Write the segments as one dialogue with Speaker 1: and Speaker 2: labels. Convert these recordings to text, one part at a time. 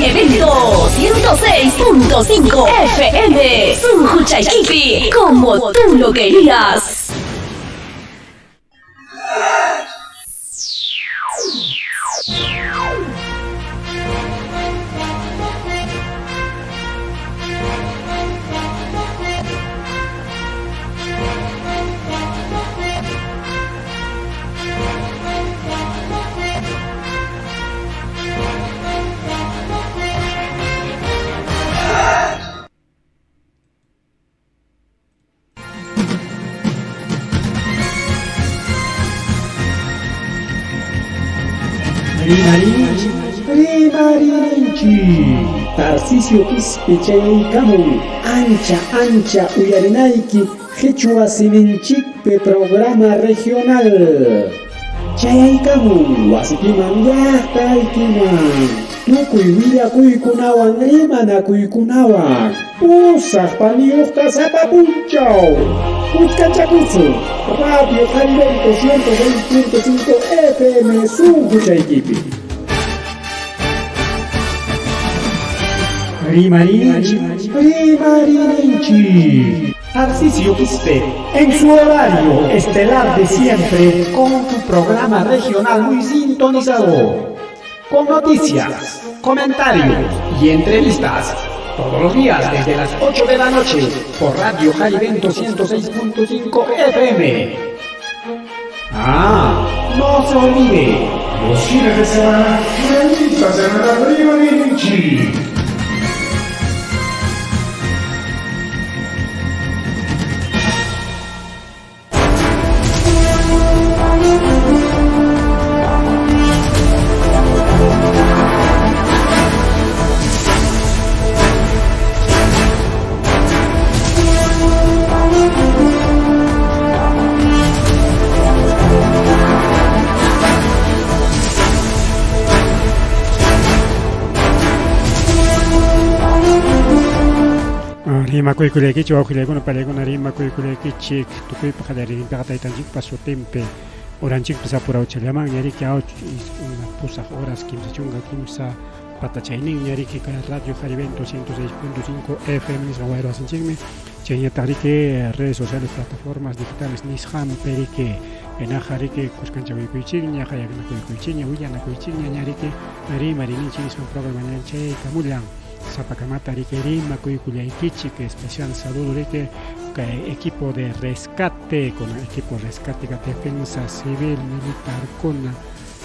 Speaker 1: Evento 106.5 FM. Sujuchaikipi, como tú lo querías.
Speaker 2: Rimarinchi Tarcisio Pispechaykamu ancha uyarinayki Quechua Sininchikpe programa regional Chayaykamu wasipiman llaqtaykiman tukuy willakuykunawan rimanakuykunawan usaq paniyuqta sapapunchaw Kuchkachakuchu Radio Jaribento 106.5 FM Sujuchaikipi Rimarinchi Tarcisio Quispe en su horario estelar de siempre con tu programa regional muy sintonizado con noticias, comentarios y entrevistas todos los días desde las 8 de la noche por Radio Jaribento 106.5 FM. No se olvide, los fines de semana, revistas en la Rimarinchi. Rima kuikuleki chawakilekuna palekuna rima kuikuleki chik tukuy pakadari impakataytanchik paso tempe oranchik pasapura uchallaman ñariki una pusaq horas kimsa chunga kimsa patachaynin ñariki kay Radio Jaribento 106.5 FM nisqa wayru asinchikmi chayñataq riki redes sociales plataformas digitales nisqam periki enaqa riki kuskancha wiykuychikña qayakunakuychikña willanakuychikña ñariki rimarinchik nisqan programa ñanchay kamullan Zapakamata Riquerim, Macuiculayquichi, que especial saludo Rique, equipo de rescate, con el equipo de rescate, defensa civil, militar, con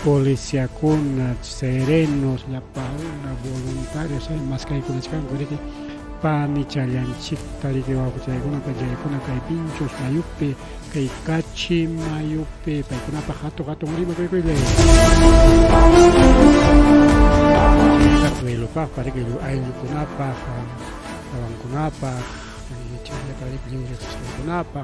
Speaker 2: policía, con serenos, la pauna, voluntarios, hay más que hay con el chango, Rique, Panichayanchik, Rique, Babuchayaguna, Payaguna, Pinchos, Mayupe, Kaikachi, Mayupe, Paikunapa, Gato, Grima, Cuicuilay. Lupa para que hay lukunapa, kunapa, ya para que libre kunapa,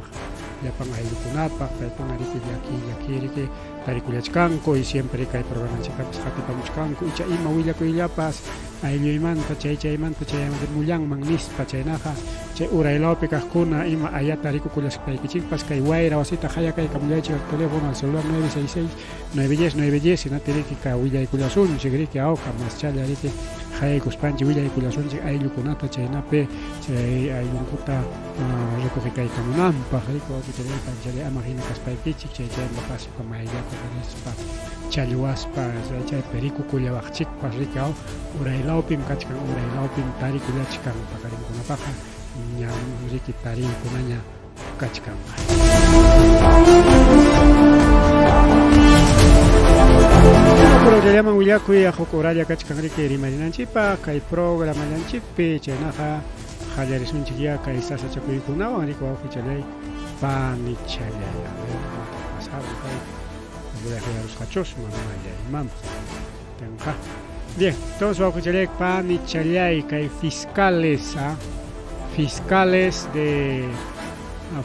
Speaker 2: ya para hay lukunapa, para que nariki aquí que tarikulachkanko y siempre que hay programas chikapas hati pamuchkanko y chaima willa kuillapas aylluymanta chaymanta mullan magnispa chaynaqa chay uraylapi kaqkuna ima ayata rikukulashpaykichikpas kay wayra wasita haya kay kamullaychik al teléfono al celular 966 910 inatiriki ka willaykullasunchik riki awqa mas challa riki hayaykuspanchik willaykullasunchik ayllukunata chaynapi chay ayllunkuta recoge kaykamunanpaq riku awkuchaypay ama hina kaspaykichik chayllapas pamayllapa challwaspa chay perikukullawaqchikpas rikaw uraylawpim kachkan uraylawpim tarikullachkan paqarinkunapaqa ña riki tarinkunaña kachkanqa programa willakuy huk uralla kachkan riki rimarinanchikpa kay programa llanchikpi chaynaqa qallarisunchik ya kay sasachakuykunawan riku awqichalay panichalay pasado kay voy a los cachos, mamá. Bien, entonces vamos a escuchar pan y chalay que hay fiscales de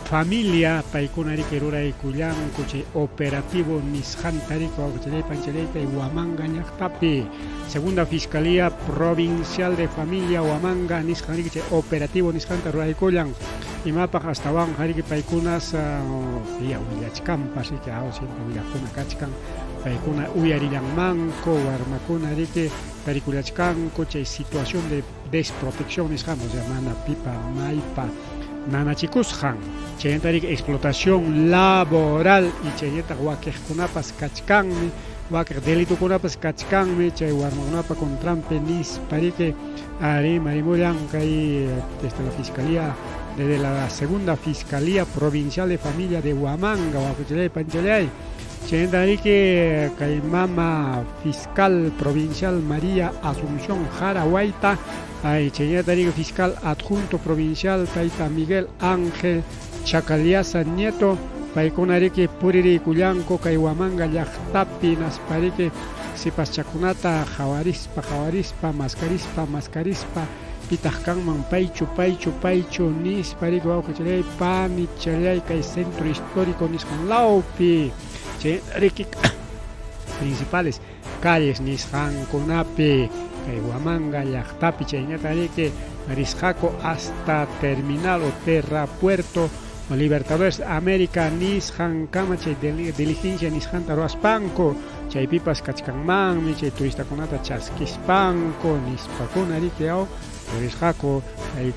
Speaker 2: familia paikunari kerura ikuyan kuche operativo Nishantari Coauchelei Pancheleta y Huamanga Ñactapi. Segunda Fiscalía Provincial de Familia Huamanga Nishantari operativo Nishantari Raikuyan y mapa hasta van Hariki Paikunas ya Uyachkan pasi que hago siempre Uyakuna Kachkan Paikuna Uyarilan Manco Warmakuna Rike Tarikulachkan coche situación de desprotección Nishantari llamana Pipa Maipa Nanachikushan, Chayentarik explotación laboral y Chayeta Wakeh Kunapas Kachkanmi, Wakeh delito Kunapas Kachkanmi, Chay Warmagunapa con Trampe Nis Parike, Ari Marimulan, Kai desde la Fiscalía, desde la Segunda Fiscalía Provincial de Familia de Huamanga, Huacuchelei Panchelei, Chayentarik Kai Mama Fiscal Provincial María Asunción Jara Huayta, Chayetarik Fiscal Adjunto Provincial Taita Miguel Ángel Chacaliasa Nieto Paikunariki Puriri Cuyanco Kaihuamanga Yachtapi Naspariki Sipas Chacunata Jawarispa Mascarispa Pitajcanman Paichu Nis Parico Auchelei Pani Chalei Kai Centro Histórico Nishan Laupi Chayetarik principales calles Nishan Kunapi Huamanga, Yachtapi, Chañatareke, Marisjaco hasta Terminal o Terra Puerto, o Libertadores América, Nishan Camache, Diligencia Nishan Taroaspanco, Chaypipas Kachkanman, Chay Turista Conata Chasquispanco, Nispacuna Riqueao, Marisjaco,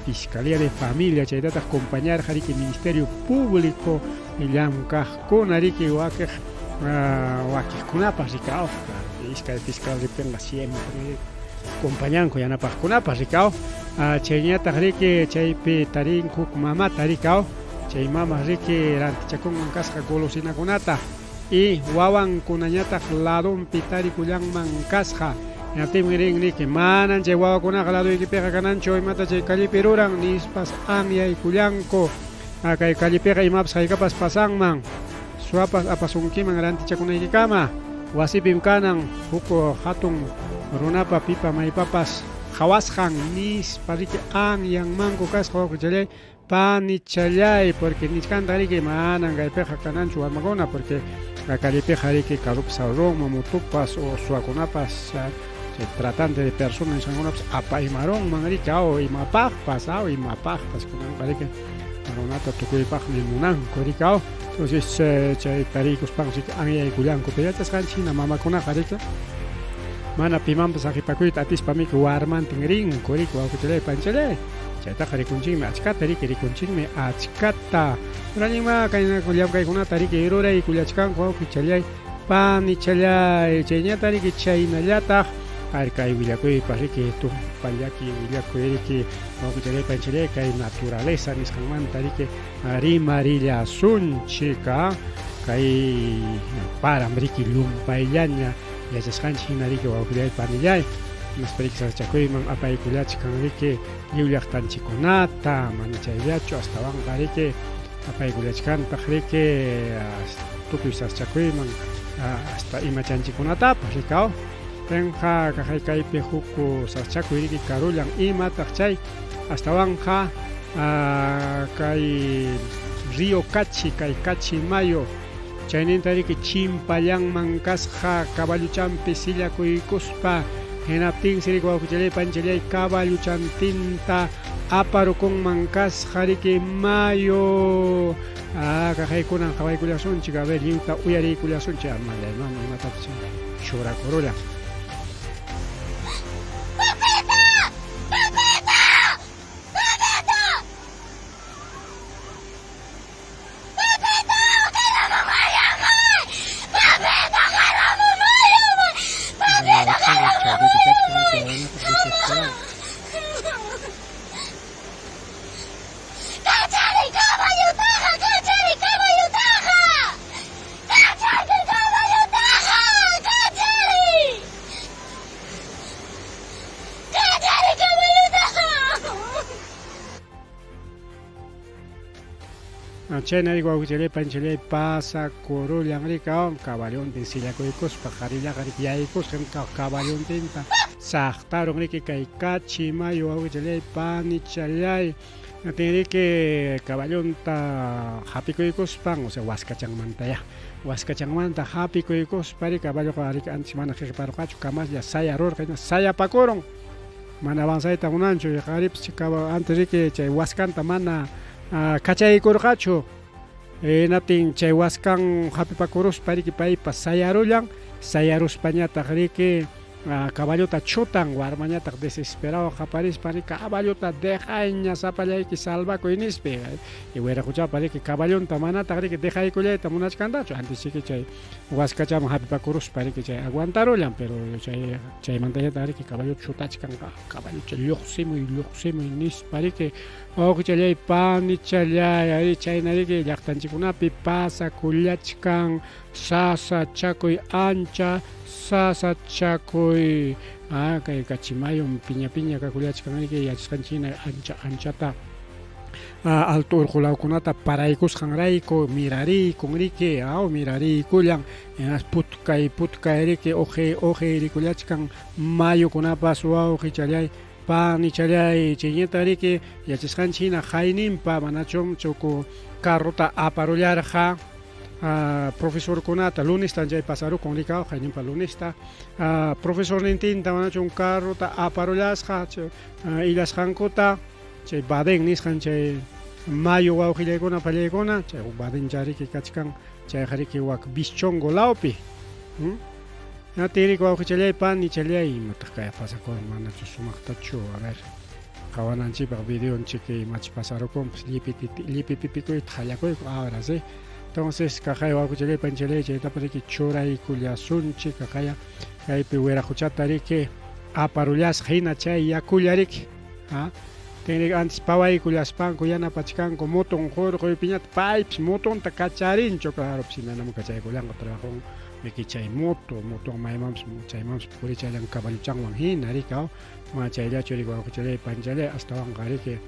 Speaker 2: Fiscalía de Familia, Chaydatas Compañar, Jariki Ministerio Público, Yamkajkon, Ariki, Wakej, Wakejkunapas, Ricao, Isca Fiscal de Penga siempre. Compañan ko yana paskunapas rikao chayñata riki chaypi tarin huk mamata rikao chay mama riki rantichakun mankasqa golosinakunata y wawan kunañata ladonpi tarikuyan mankasqa ñatim rin riki manan chay wawakunaqa ladoykipiqa kananchu imata chay kallipi ruran nispas anyay kullanku kay kallipiqa imapas haykapas pasanman suapas apasunkiman rantichakunaykikama wasipim kanan huk hatun Runapa pipa maipapas Hawashan nis parike yang mango kas Coauchelei panichalay porque niskanta riki manan gaipeja cananchu armagona porque la calipeja riki karup saurón mamutupas o suakunapas tratante de personas en unas apaimarón manrica o imapajpas kunan parike runata tukuypaj limunan korikao entonces chay taricos pansik anya kulanko peyatas kanchina mamakuna harika mana pimampas aqipakuita atispami warman tingrin kuriko Auchelei Panchelei chayta qarikunchikmi achkata rikunchikmi achkata runanima kayna kullapkaykunata riki ruray kullachkanku Auchelei panichalay chayñata riki chaynallataq kay willakuypas riki tumpallaki willakuy riki Auchelei Panchelei kay naturaleza nisqanmanta riki rimarillasunchika kay param riki lumpayllaña yachasqanchik hinariki Auchelei Panillay naspariki sarchakuyman apaykullachkan riki lliwllaqtanchikunata mana chayllachu astawanqa riki apaykullachkantaq riki tukuy sarchakuyman hasta imachanchikunatapas rikao penqa kaypi huk sarchakuy riki karullan imataq chay astawanqa kay Río Cachi kay Cachi Mayo chayninta riki chimpallan mankasqa caballuchampi sillakuykuspa hinaptin riki Auchelei Panchelei caballuchantinta aparukun mankasqa riki mayo kaqaykunan qhawaykullasunchik a ver lliwta uyariykullasunchik amallaymanta imatapas shurakurula Chayna riki Auchelei Panchelei pasa kurullan rikao caballontin sillakuykuspa qharillaqa riki yaykusqa caballontinta saqtarun riki kay Cachi Mayo Auchelei panichalay tiene que caballonta hapikuikuspan, o sea, huascachanmanta ya. Huascachanmanta hapikuikuspari caballo que antes mana jeparocacho, camas ya saya ror, saya pacoron. Mana avanzaita un ancho, y jarip antes de que chay huascanta mana cachay corcacho. Natin chay huascan hapipacoros pari que pay pa sayarolan, sayaros pañata que caballota chutan guarmañata desesperado japaris para caballota deja en zapallay que salva coinispe y huera escuchar para que caballón tamana tagri que deja y colle tamunas candacho antes sí que chay huascacham happy pacurus para que chay aguantarolan pero chay mantalla tagri que caballo chutachkan caballo luximo y nis para que o que chay pan y chay ahí chay nari que yachtanchikunapi pasa kullachkan sasa chakoy ancha sasa chakoy kay kachimayo piña kakuliachkan que yachkanchina anchata alto urqulawkunata paraykus hanrayku mirari kunriki mirari kullan putkay riki oje rikullachkan mayo kunapas wawqi chalay pani chalay chiñeta riki yachasqanchina haynimpa manachum chuku carrota aparullarqa profesor kunata lunes tanjay pasaru con ricao jainin pa lunes ta profesor nintin tamana un carro ta aparolas ha y las hankota che baden nis han che mayo wa khilegona palegona che baden jari ki kachkan che khari ki wak bischongo laupi na tiri ko khichelay pan ni chelay matakaya pasa ko mana chu sumakta chu a ver kawanan chi pa video che mach pasaru con lipi ko thaya ko ahora sí. Entonces, cajaya wakuchele panchele cheta para que chora y culiasunchi cajaya hay pehuera juchatari que aparullas heina chay ya culiarik tiene antes pawai culiaspan cuyana pachcan como moton jorgo y piñat pipes moton ta cacharincho claro si no me cachay culiango trabajo me quichay moton maimams por echar en caballo changwan hina ricao ma chay ya chori wakuchele panchele hasta wangari que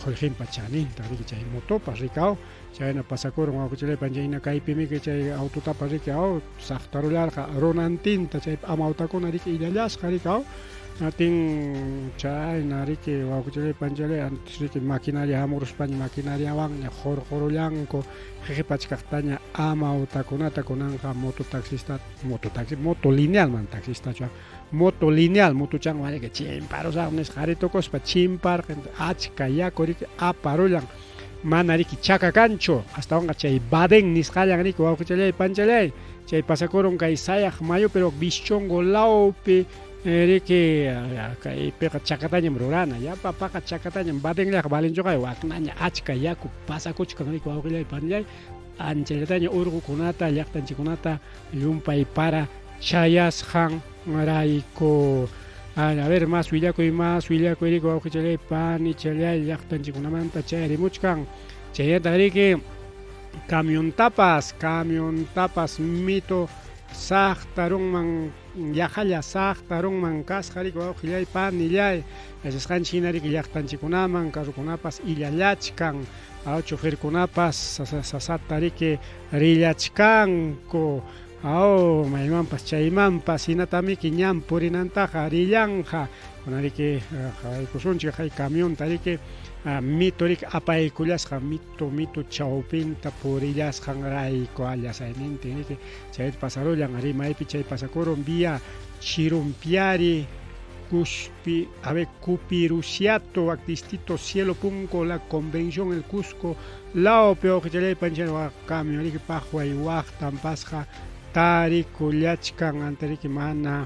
Speaker 2: Jorge Pachanin, tadi que moto pasricao, chay na pasakor ng ako chay panjay kay pimi que chay auto tapasricao, saktarular ka ronantin, ta chay amauta ko narik ilalas karicao, nating chay narik ako chay panjay antes que maquinaria amorus pan maquinaria wang ya jorjorolang ko jejepachkaktanya amauta ko na takonan ka moto lineal man taxista cha. Moto lineal, moto chang vale que chimparo sa unes jarito cos pa chimpar achka ya korik aparolang manari ki chaka cancho hasta un chay baden nis kalang ni ko chay panchalay chay pasakoron kay sayak mayo pero bischongo laupe que kay peka chakatanya mrorana ya papa ka chakatanya baden la balen jo kay waknanya achka ya ku pasakoch kan ni ko chay panjay ancheletanya urgu kunata yaktan chikunata yumpay para chayas han maraiko a ver más huillaco rico auge chale pan y chale yachtan chikunamanta chay muchkan chay que camión tapas mito sahtarung man yahalla sahtarung man kas rico auge pan y yay es han chinari que yachtan chikunaman karukunapas ilallachkan a chofer kunapas sasatari que rillachkan ko maimampas chaymampas hinatami kiñam purinantaja rillanja kunari que kusunchi hay camión tari que mitorik apaykullasqa mito chawpinta purillasqa rayku allasayninti que chay pasarullan ari maypi chay pasakoron vía chirumpiari Cupiruciato, Actistito, Cielo Punco, la Convención, el Cusco, Lao Peo, que te panchero, cambio, que pajo, y Wachtan, Pasja, Tari, Kuliachkan, Anteriki Mana,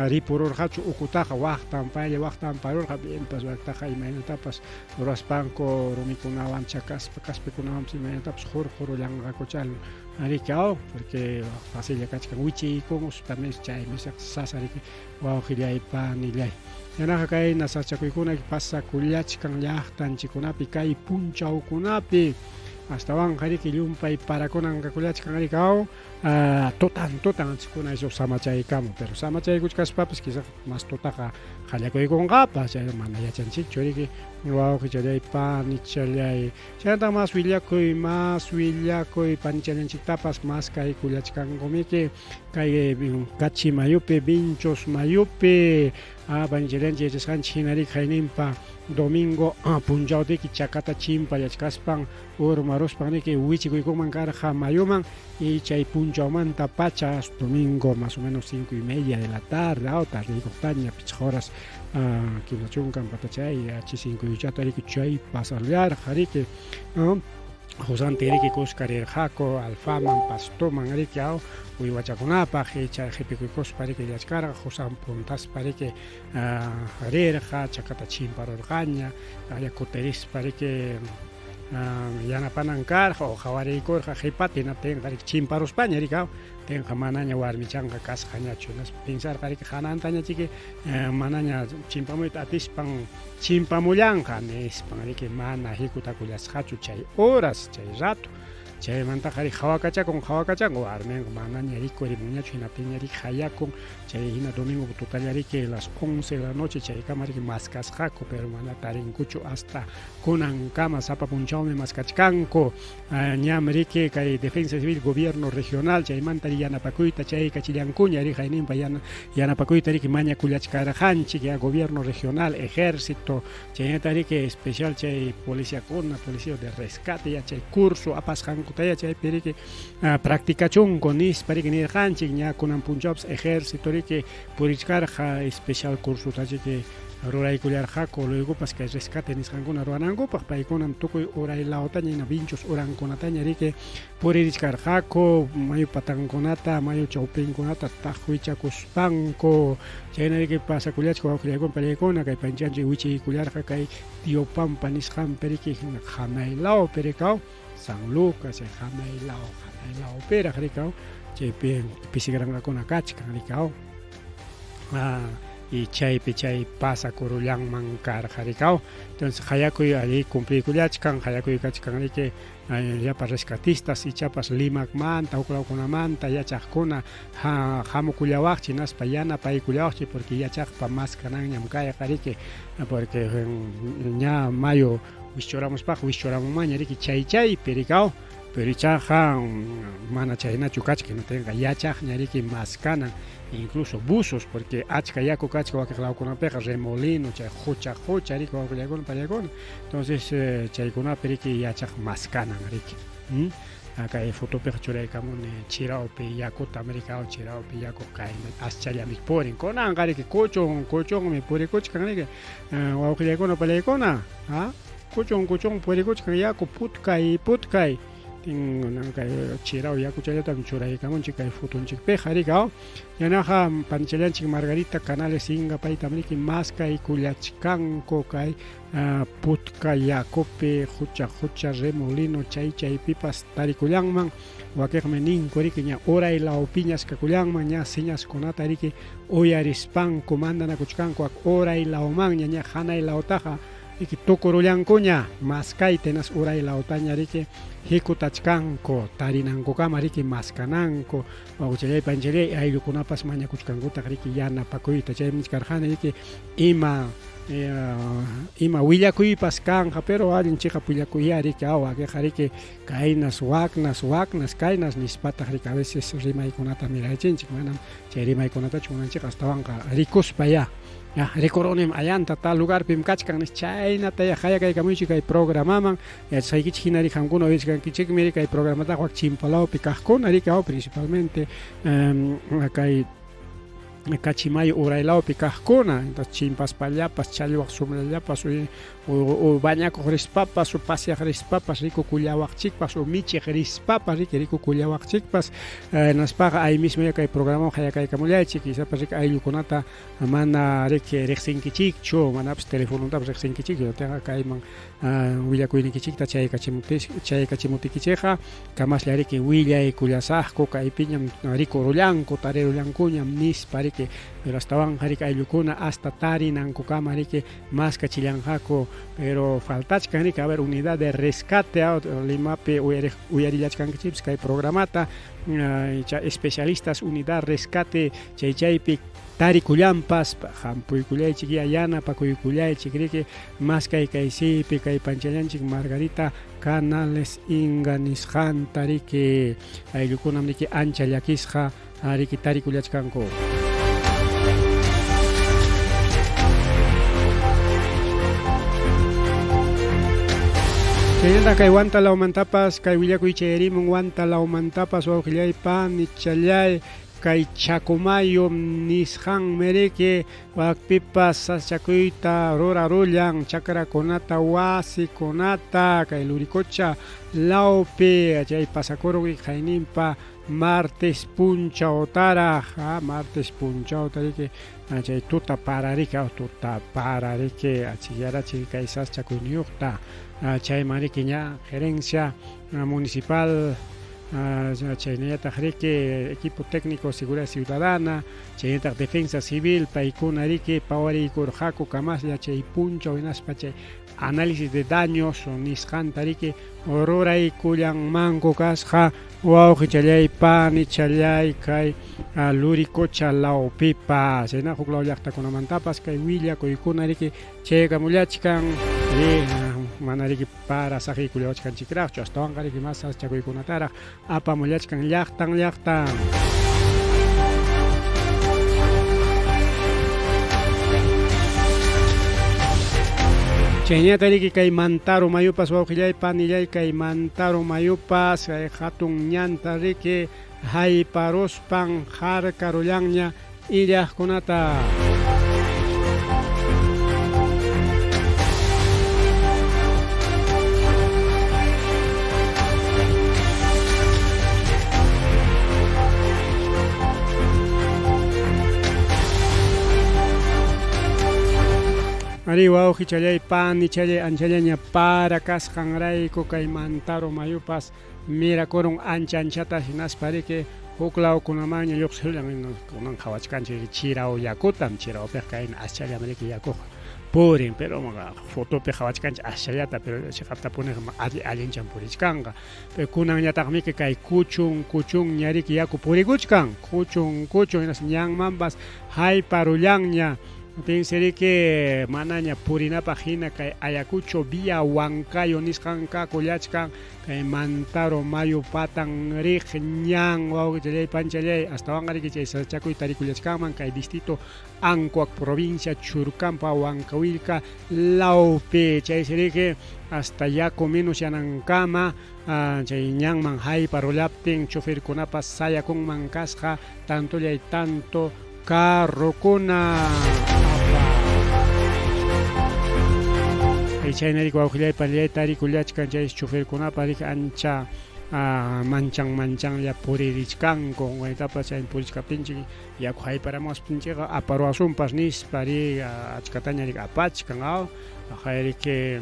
Speaker 2: Ripurur Hachu, Ukutaja, Wachtan, Paile, Wachtan, Paror, bien, pues, Wachtaja, y Maynatapas, Raspanco, Rumikunawan, Chacas, Caspekunam, Simayataps, Jorjorullan, Racochal, Aricao, porque fácil de cachcan, Wichi, como Spames, Chay, Mesak, Sasariki, Waujilia, Pan, y Lay. Yana kay nasa Chakuikuna, pasa Kuliachkan, Yachtan, Chikunapi, Kai, Puncha, Ukunapi, hasta van Hariki, Lumpa, y Paraconan, Kuliachkan, Aricao, totan, Chikuna, eso Samachay Camo, pero Samachay Kuchkas Papas, quizás más totaja, Jalacoy con Gapas, ya Manaya Chanchik, Choriki, Waujilia, Pan, y Chalay, Chanta más Willacoy, Panichalin Chitapas, más Kai Kuliachkan, Gomike, Kai Gachi Mayupe, Vinchos Mayupe, banchilen yechasqan chinari khaynimpa domingo punchautiki chakata chimpa yachkaspan urmaruspan niki wichikuykuman karqa mayuman y chay punchaumanta pacha domingo más o menos 5:30 de la tarde tarde ikuqtaña pichqa horas kinachunkan patachay H5 riki chay pasarlar jariki Josante riki kuskarir hako alfaman pastoman riki uywachakunapaq chay qhipikukuspa riki yachkarqa Josan puntaspa riki rirqa chakata chimparurqaña yakuterispa riki yanapanan karqa o hawariykurqa qhipatina tenqa riki chimparuspaña riki tenqa manaña warmichanqa kasqañachu pensarqa riki hanantaña chiki manaña chimpamuyta atispan chimpamullanqa nispan riki mana hikutakullasqachu chay horas chay rato chaymantaqa riki hawakachakun warminqa manaña rikurimunñachu hinapiña riki hayakun chay hina domingo tutalla riki las 11 de la noche chaykama riki maskasqaku pero mana tarinkuchu hasta kunankama sapa punchawmi maskachkanku ñam riki kay defensa civil gobierno regional chaymanta yanapakuyta chay kachillankuña riki hayninpa yanapakuyta riki mañakullachkarqanchik gobierno regional ejército chaynata riki especial chay policía de rescate chay curso apasqankutaya chaypi riki practicachunku nispa riki nirqanchik ña kunan punchaws ejército riki purichkarqa especial curso tachiki ruraykullarqaku luegopas kay rescate nisqankuna ruwanankupaq paykunam tukuy uraylaotaña hina vinchus urankunataña riki purichkarqaku mayu patankunata mayu chawpinkunata taqwichakuspanku chayna riki pasakullachku wawqillaykuna palaykuna kay panchanchik wichiykullarqa kay Tiopampa nisqanpi riki Jamaylawpi rikaw San Lucas Jamaylawpi rikaw chaypi pisigranqakuna kachkan rikaw y chaypi chay pasa kurullanman karqa rikaw entonces hayakuy ali cumplikullachkan hayakuy kachkan riki llapas rescatistas ichapas Limakmanta uklawkunamanta yachaqkuna hamukullawaqchi naspa yanapaykullawaqchi porque yachaqpa maskananñam kayqa riki porque ña mayo wishchuramunmaña riki chaypi rikaw pero ichaqa mana chaynachu kachka tenga yachaqña riki maskanan incluso buzos porque achka yaku kachka wakiqlawkunapiqa remolino chay hucha riki wawqillaykuna pallaykuna entonces chaykunapi riki yachaq maskanan riki kay fotopiqa churaykamuni chirawpi yakuta rikaw chirawpi yaku kayna aschallami purin kunanqa riki kuchunmi purikuchkan riki wawqillaykuna pallaykuna kuchun purikuchkan yaku putkay chiraw yaku chaylatami churaykamunchik kay fotonchikpiqa rikaw yanaqa panchallanchik Margarita Canales Inga paytam riki maskaykullachkanku kay putka yakupi hucha remolino chaypipas tarikullanman wakiqmi ninku riki ña uraylawpi ñaskakullanman ña señaskunata riki uyarispanku mandanakuchkanku uraylawmanña ña hanaylawtaqa riki tukurullankuña maskaytenas uraylawtaña riki hikutachkanku tarinankukama riki maskananku wawqichalay panchalay ayllukunapas mañakuchkankuta riki yanapakuyta chaymi karqani riki ima willakuypas kanqa pero allinchikqa pullakuya riki wakiqa riki kaynas waknas kaynas nispataq riki a veces rimaykunata miraychinchik manam chay rimaykunatachu munanchik astawanqa rikuspaya rikurunim allanta tal lugarpim kachkan chaynata hayakaykamunchik kay programaman yachaykichik hina riki qamkuna uyachkankichikmi riki kay programataqa wak Chimpalawpi kaqkuna riki principalmente kay kachimayu uraylawpi kaqkuna entonces chimpaspallapas challwaq sumlallapas o bañakuq rispapas o paseaq rispapas rikukullawaqchikpas o michiq rispapas rikukullawaqchikpas naspaqa ay mismo kay programa hayakaykamullaychik isapas riki ayllukunata mana riki riqsinkichikchu manapas telefonuntapas riqsinkichikchu tenqa kayman willakuynikichikta chaykachimutikichikqa kamaslla riki willaykullasaqku kaypiñam rikurullanku tarirullankuñam nispa riki pero astawan riki ayllukuna hasta tarinankukama riki maskachillanqaku pero faltachkan riki a ver unidad de rescate Limapi uyarillachkankichikpas kay programata especialistas unidad rescate chaypi tarikullanpas hampuykullaychik yanapakuykullaychik riki maskay kaysipi kay panchallanchik Margarita Canales Inga nisqanta riki ayllukunam riki ancha llakisqa riki tarikullachkanku Chayanta kay wanta laumantapas kay willakuy chayarimun wanta laumantapas wawqillaypan nichallay kay chakumayo nisqan mereke wakpipas saschakuyta rurarullan chakrakunata wasikunata kay lurikocha laupi chay pasakuruwi qayninpa martes punchawtaraq martes punchawtariki chay tuta pararika tuta parariki achiyarachi kay saschakuyniyuqta chay mariki ña gerencia municipal chaynata riki equipo técnico seguridad ciudadana chaynata defensa civil paykuna riki pawarikurqaku kamaslla chay punchaw hinaspa chay análisis de daños nisqanta riki ruraykullanmanku kasqa wawqi challaypa nichallay kay lurikocha lawpipa chayna huk law llaqtakunamantapas kay willakuykuna riki chaykamullachkan mana riki para saqikulawachkanchikraqchu astawan riki mas saschakuykunataraq apamullachkan llaqtan chaynata riki kay Mantaro mayupas wawqillaypa nillay kay Mantaro mayupas kay hatun ñanta riki hayparuspan harkarullanña illaqkunata ari wawqi challaypan nichallay anchallaña para kasqanrayku kay Mantaro mayupas mirakurun anchata hinaspa riki huk lawkunamanña lluqsirullan kunan qhawachkanchik chiraw yakutam chirawpiq kayna aschallam riki yakuqa purin pero fotopi qhawachkanchik aschallata pero chiqapta puniqa allinchan purichkanqa pero kunanñataqmi kay kuchun ña riki yaku purikuchkan kuchun hinas ñanmanpas hayparullanña Pinsiriki manaña purinapaq hina kay Ayacucho vía Huancayo nisqanqa kullachkan kay Mantaro mayu patan riq ñan wawqi panchallay astawan riki chay sachakuy tarikullachkanman kay distrito Ancuac provincia Churcampa Huancawilca lawpi chay siriki hasta yaku minus yanankama chay ñanman hayparullaptin choferkunapas sayakunman kasqa tantollay tanto carrokuna chaynari wawqillaypa tarikullachkan chay choferkunapa riki ancha manchan puririchkanku waytapas chay purichkaptinchik yaku hayparamuspinchikqa aparuasunpas nispa ri achkataña riki apachkan riki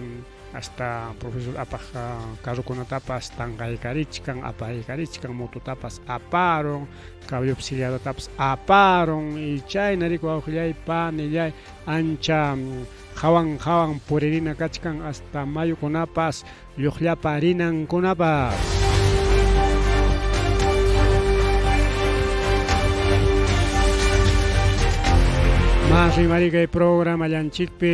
Speaker 2: hasta profesor apaq carrokunatapas tanqaykarichkan apaykarichkan mototapas aparun caballo auxiliadotapas aparun y chayna riki wawqillaypa nillay ancha hawan puririna kachkan hasta mayukunapas lluqllapa rinankunapas mas rimarika programa llanchikpi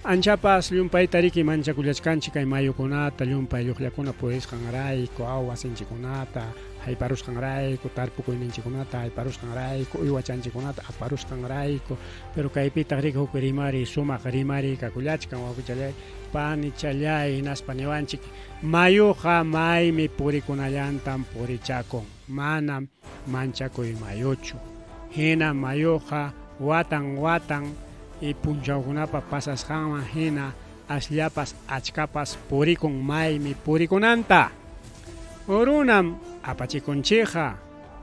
Speaker 2: anchapas llumpayta riki manchakullachkanchik kay mayukunata llumpay lluqllakuna purisqanrayku wasinchikunata hayparusqanrayku tarpukuyninchikunata hayparusqanrayku uywachanchikunata aparusqanrayku pero kaypitaq riki huk rimari sumaq rimari kakullachkan wawqichalay panichallay hinaspa niwanchik mayuqa maymi purikunallantam purichakun manam manchakuy mayuchu hina mayuqa watan y punchawkunapa pasasqanman hina asllapas achkapas purikun maymi purikunanta urunam apachikunchikqa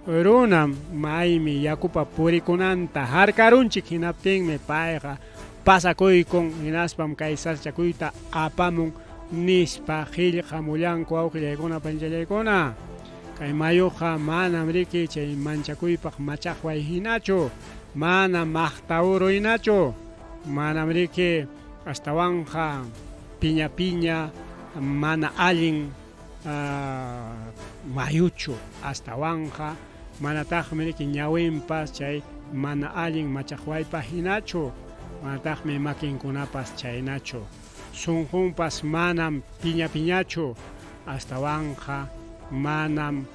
Speaker 2: urunam maymi yakupa purikunanta harkarunchik hinaptinmi payqa pasakuykun hinaspam kay saschakuyta apamun nispa qillqamullanku wawqillaykuna panchallaykuna kay mayuqa manam riki chay manchakuypaq machaqway hinachu mana maqtawuro hinachu manam riki astawanja piña mana allin mayuchu astawanja manataqmi riki ñawinpas chay mana allin machaqwaypa hinachu manataqmi makinkunapas chaynachu sunqunpas manam piñachu astawanja manam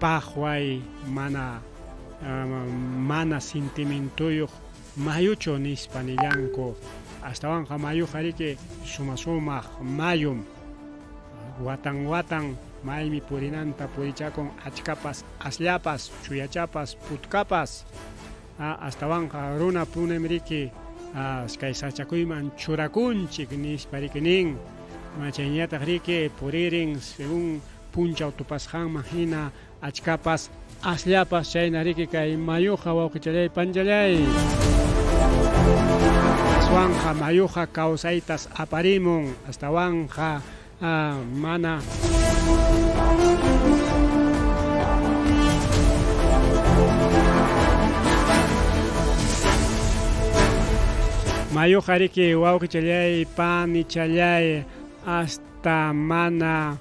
Speaker 2: paqway mana mana sentimentuyuq mayuchu nispa nillanku astawan mayu hariki sumaq mayum watan maymi purinanta purichakun achkapas asllapas chuyachapas putkapas astawan runa punemriki kay sachakuyman churakunchik nispa riki nin chayñataq riki puririn según punchaw tupasqanman hina achkapas asllapas chayna riki kay mayuqa wawqichalay panchalay aswanja mayuqa kawsaytas aparimun astawanja mana mayuqa riki wawqichalay panichalay hasta mana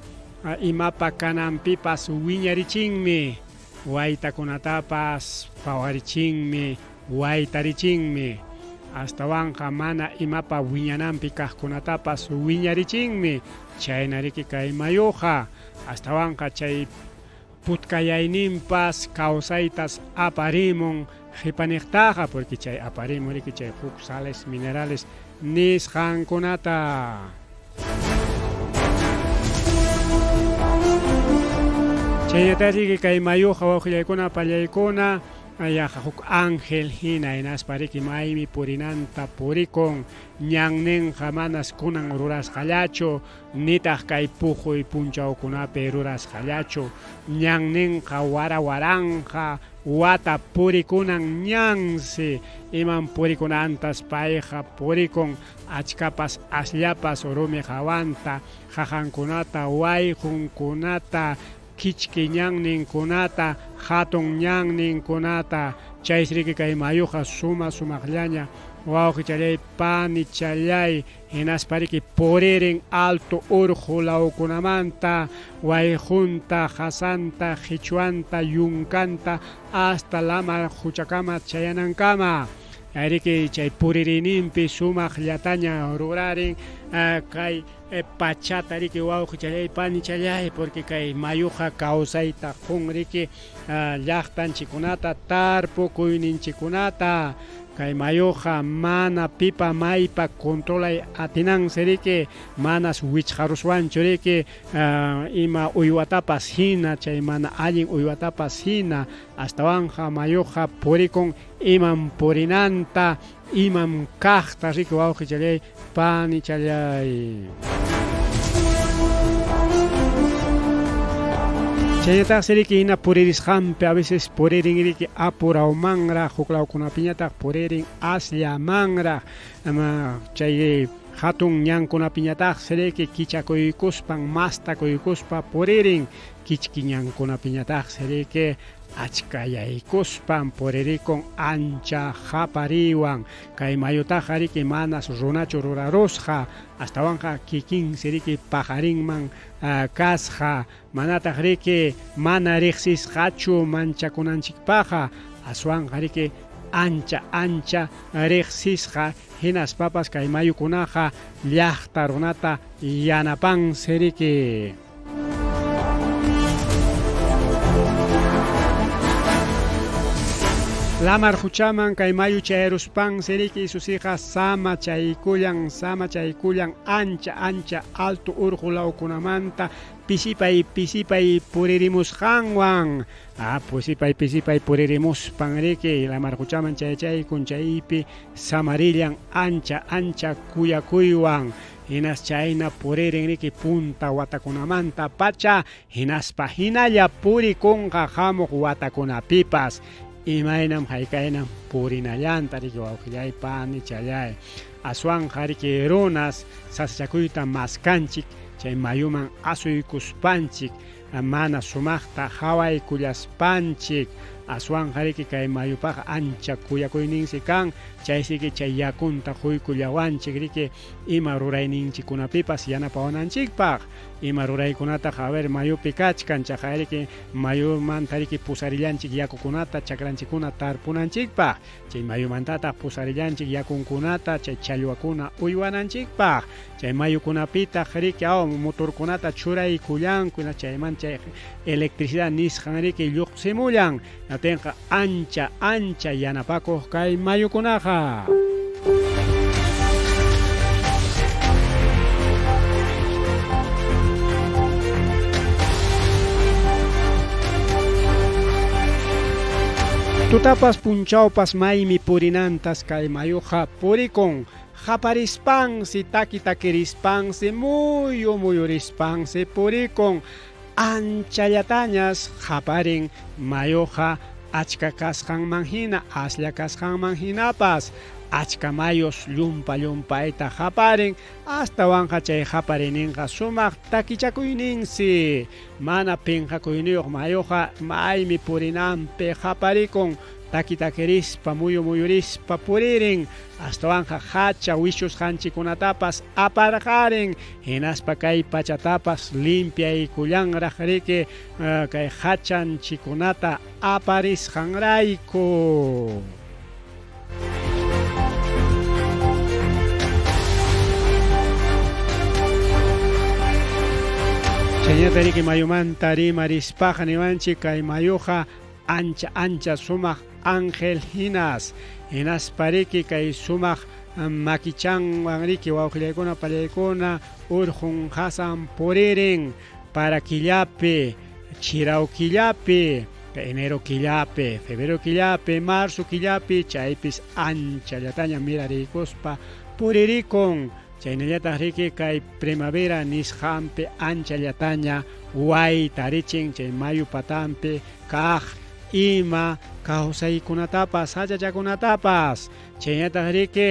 Speaker 2: imapa kananpipas wiñarichinmi waytakunatapas pawarichinmi waytarichinmi astawanja mana imapa wiñananpi kaqkunatapas wiñarichinmi chayna riki kay mayuqa astawanja chay putkayayninpas kawsaytas aparimun qhipaniqtaqa porque chay aparimun riki chay huk sales minerales nisqankunata chayñataq riki kay mayuqa wawqillaykuna pallaykuna yaqa huk ángel hina hinaspa riki maymi purinanta purikun ñanninqa manas kunan rurasqallachu nitaq kay puquy punchawkunapi rurasqallachu ñanninqa waranqa wata purikunan ñansi iman purikunantas payqa purikun achkapas asllapas rumi hawanta hajankunata wayqunkunata kichki ñanninkunata hatun ñanninkunata chaysriki kay mayuqa sumaqllaña wawqichalay panichalay hinaspariki puririn alto urqu lawkunamanta wayqunta hasanta qichwanta yunkanta hasta lama huchakama chayanankama riki chay puririninpi sumaqllataña rurarin kay pachata riki wawqichalay panichalay porque kay mayuqa kawsayta qun riki llaqtanchikunata tarpukuyninchikunata kay mayuqa mana pipa maypa controlay atinansi riki manas wichqaruswanchu riki ima uywatapas hina chay mana allin uywatapas hina astawanja mayuqa purikun iman purinanta iman kaqta riki wawqichalay panichalay chayñataq riki hina puririsqanpi a veces puririn riki apurawmanraq huk lawkunapiñataq puririn asllamanraq chay hatun ñankunapiñataq riki kichakuykuspan mastakuykuspa puririn kichki ñankunapiñataq riki achkayaykuspan puririkun ancha hapariwan kay mayutaqa riki manas runachu rurarusqa astawanja kikin riki pajarinman kasqa manataq riki mana riqsisqachu manchakunanchikpaqa aswanja riki ancha riqsisqa hinaspapas kay mayukunaqa llaqta runata yanapansi riki lamar huchaman kay mayu chayruspan siriki susija sama chaykullan ancha alto urqu lawkunamanta pisipay puririmusqanwan pisipay puririmuspan riki lamar huchaman chaykun chaypi samarillan ancha kuyakuywan hinas chayna puririn riki punta watakunamanta pacha hinaspa hinalla purikunqa hamuq watakunapipas imaynam haykaynam purinallanta riki wawqillay panichalay aswanja riki runas sasachakuyta maskanchik chay mayuman asuykuspanchik mana sumaqta hawaykullaspanchik aswanja riki kay mayupaqa ancha kuyakuyninsi kan chaysiki chay yakunta quykullawanchik riki ima rurayninchikunapipas yanapawananchikpaq ima ruraykunata haber mayupi kachkan chaqa riki mayumanta riki pusarillanchik yakukunata chakranchikuna tarpunanchikpaq chay mayumantataq pusarillanchik yakunkunata chay challwakuna uywananchikpaq chay mayukunapitaq riki motorkunata churaykullankuna chayman chay electricidad nisqanriki lluqsimullan ñatinqa ancha yanapakuq kay mayukunaqa. Tutapas punchawpas maymi purinantas kay mayuqa purikun haparispansi takirispansi muyurispansi purikun anchallatañas haparin mayuqa achka kasqanman hina aslla kasqanman hinapas achka mayos llumpa haparin astawanqa chay haparininqa sumaq takichakuyninsi mana pinqakuyniyuq mayuqa maymi purinanpi haparikun takirispa muyurispa puririn astawanqa hacha wishusqanchikunatapas aparqarin hinaspa kay pachatapas limpiaykullanraq riki kay hachanchikunata aparisqanrayku. Chañatariki mayumanta rimarispaqa niwanchik kay mayuqa ancha sumaq ángel hinaspariki kay sumaq makichanwanriki wawqillaykuna pallaykuna urqun hasan puririn para killapi chiraw killapi enero killapi febrero killapi marzo killapi chaypis anchallataña mirarikuspa puririkun. Chaynallataq riki kay primavera nisqanpi anchallataña waytarichin chay mayu patanpi kaq ima kawsaykunatapas hachachakunatapas chaynallataq riki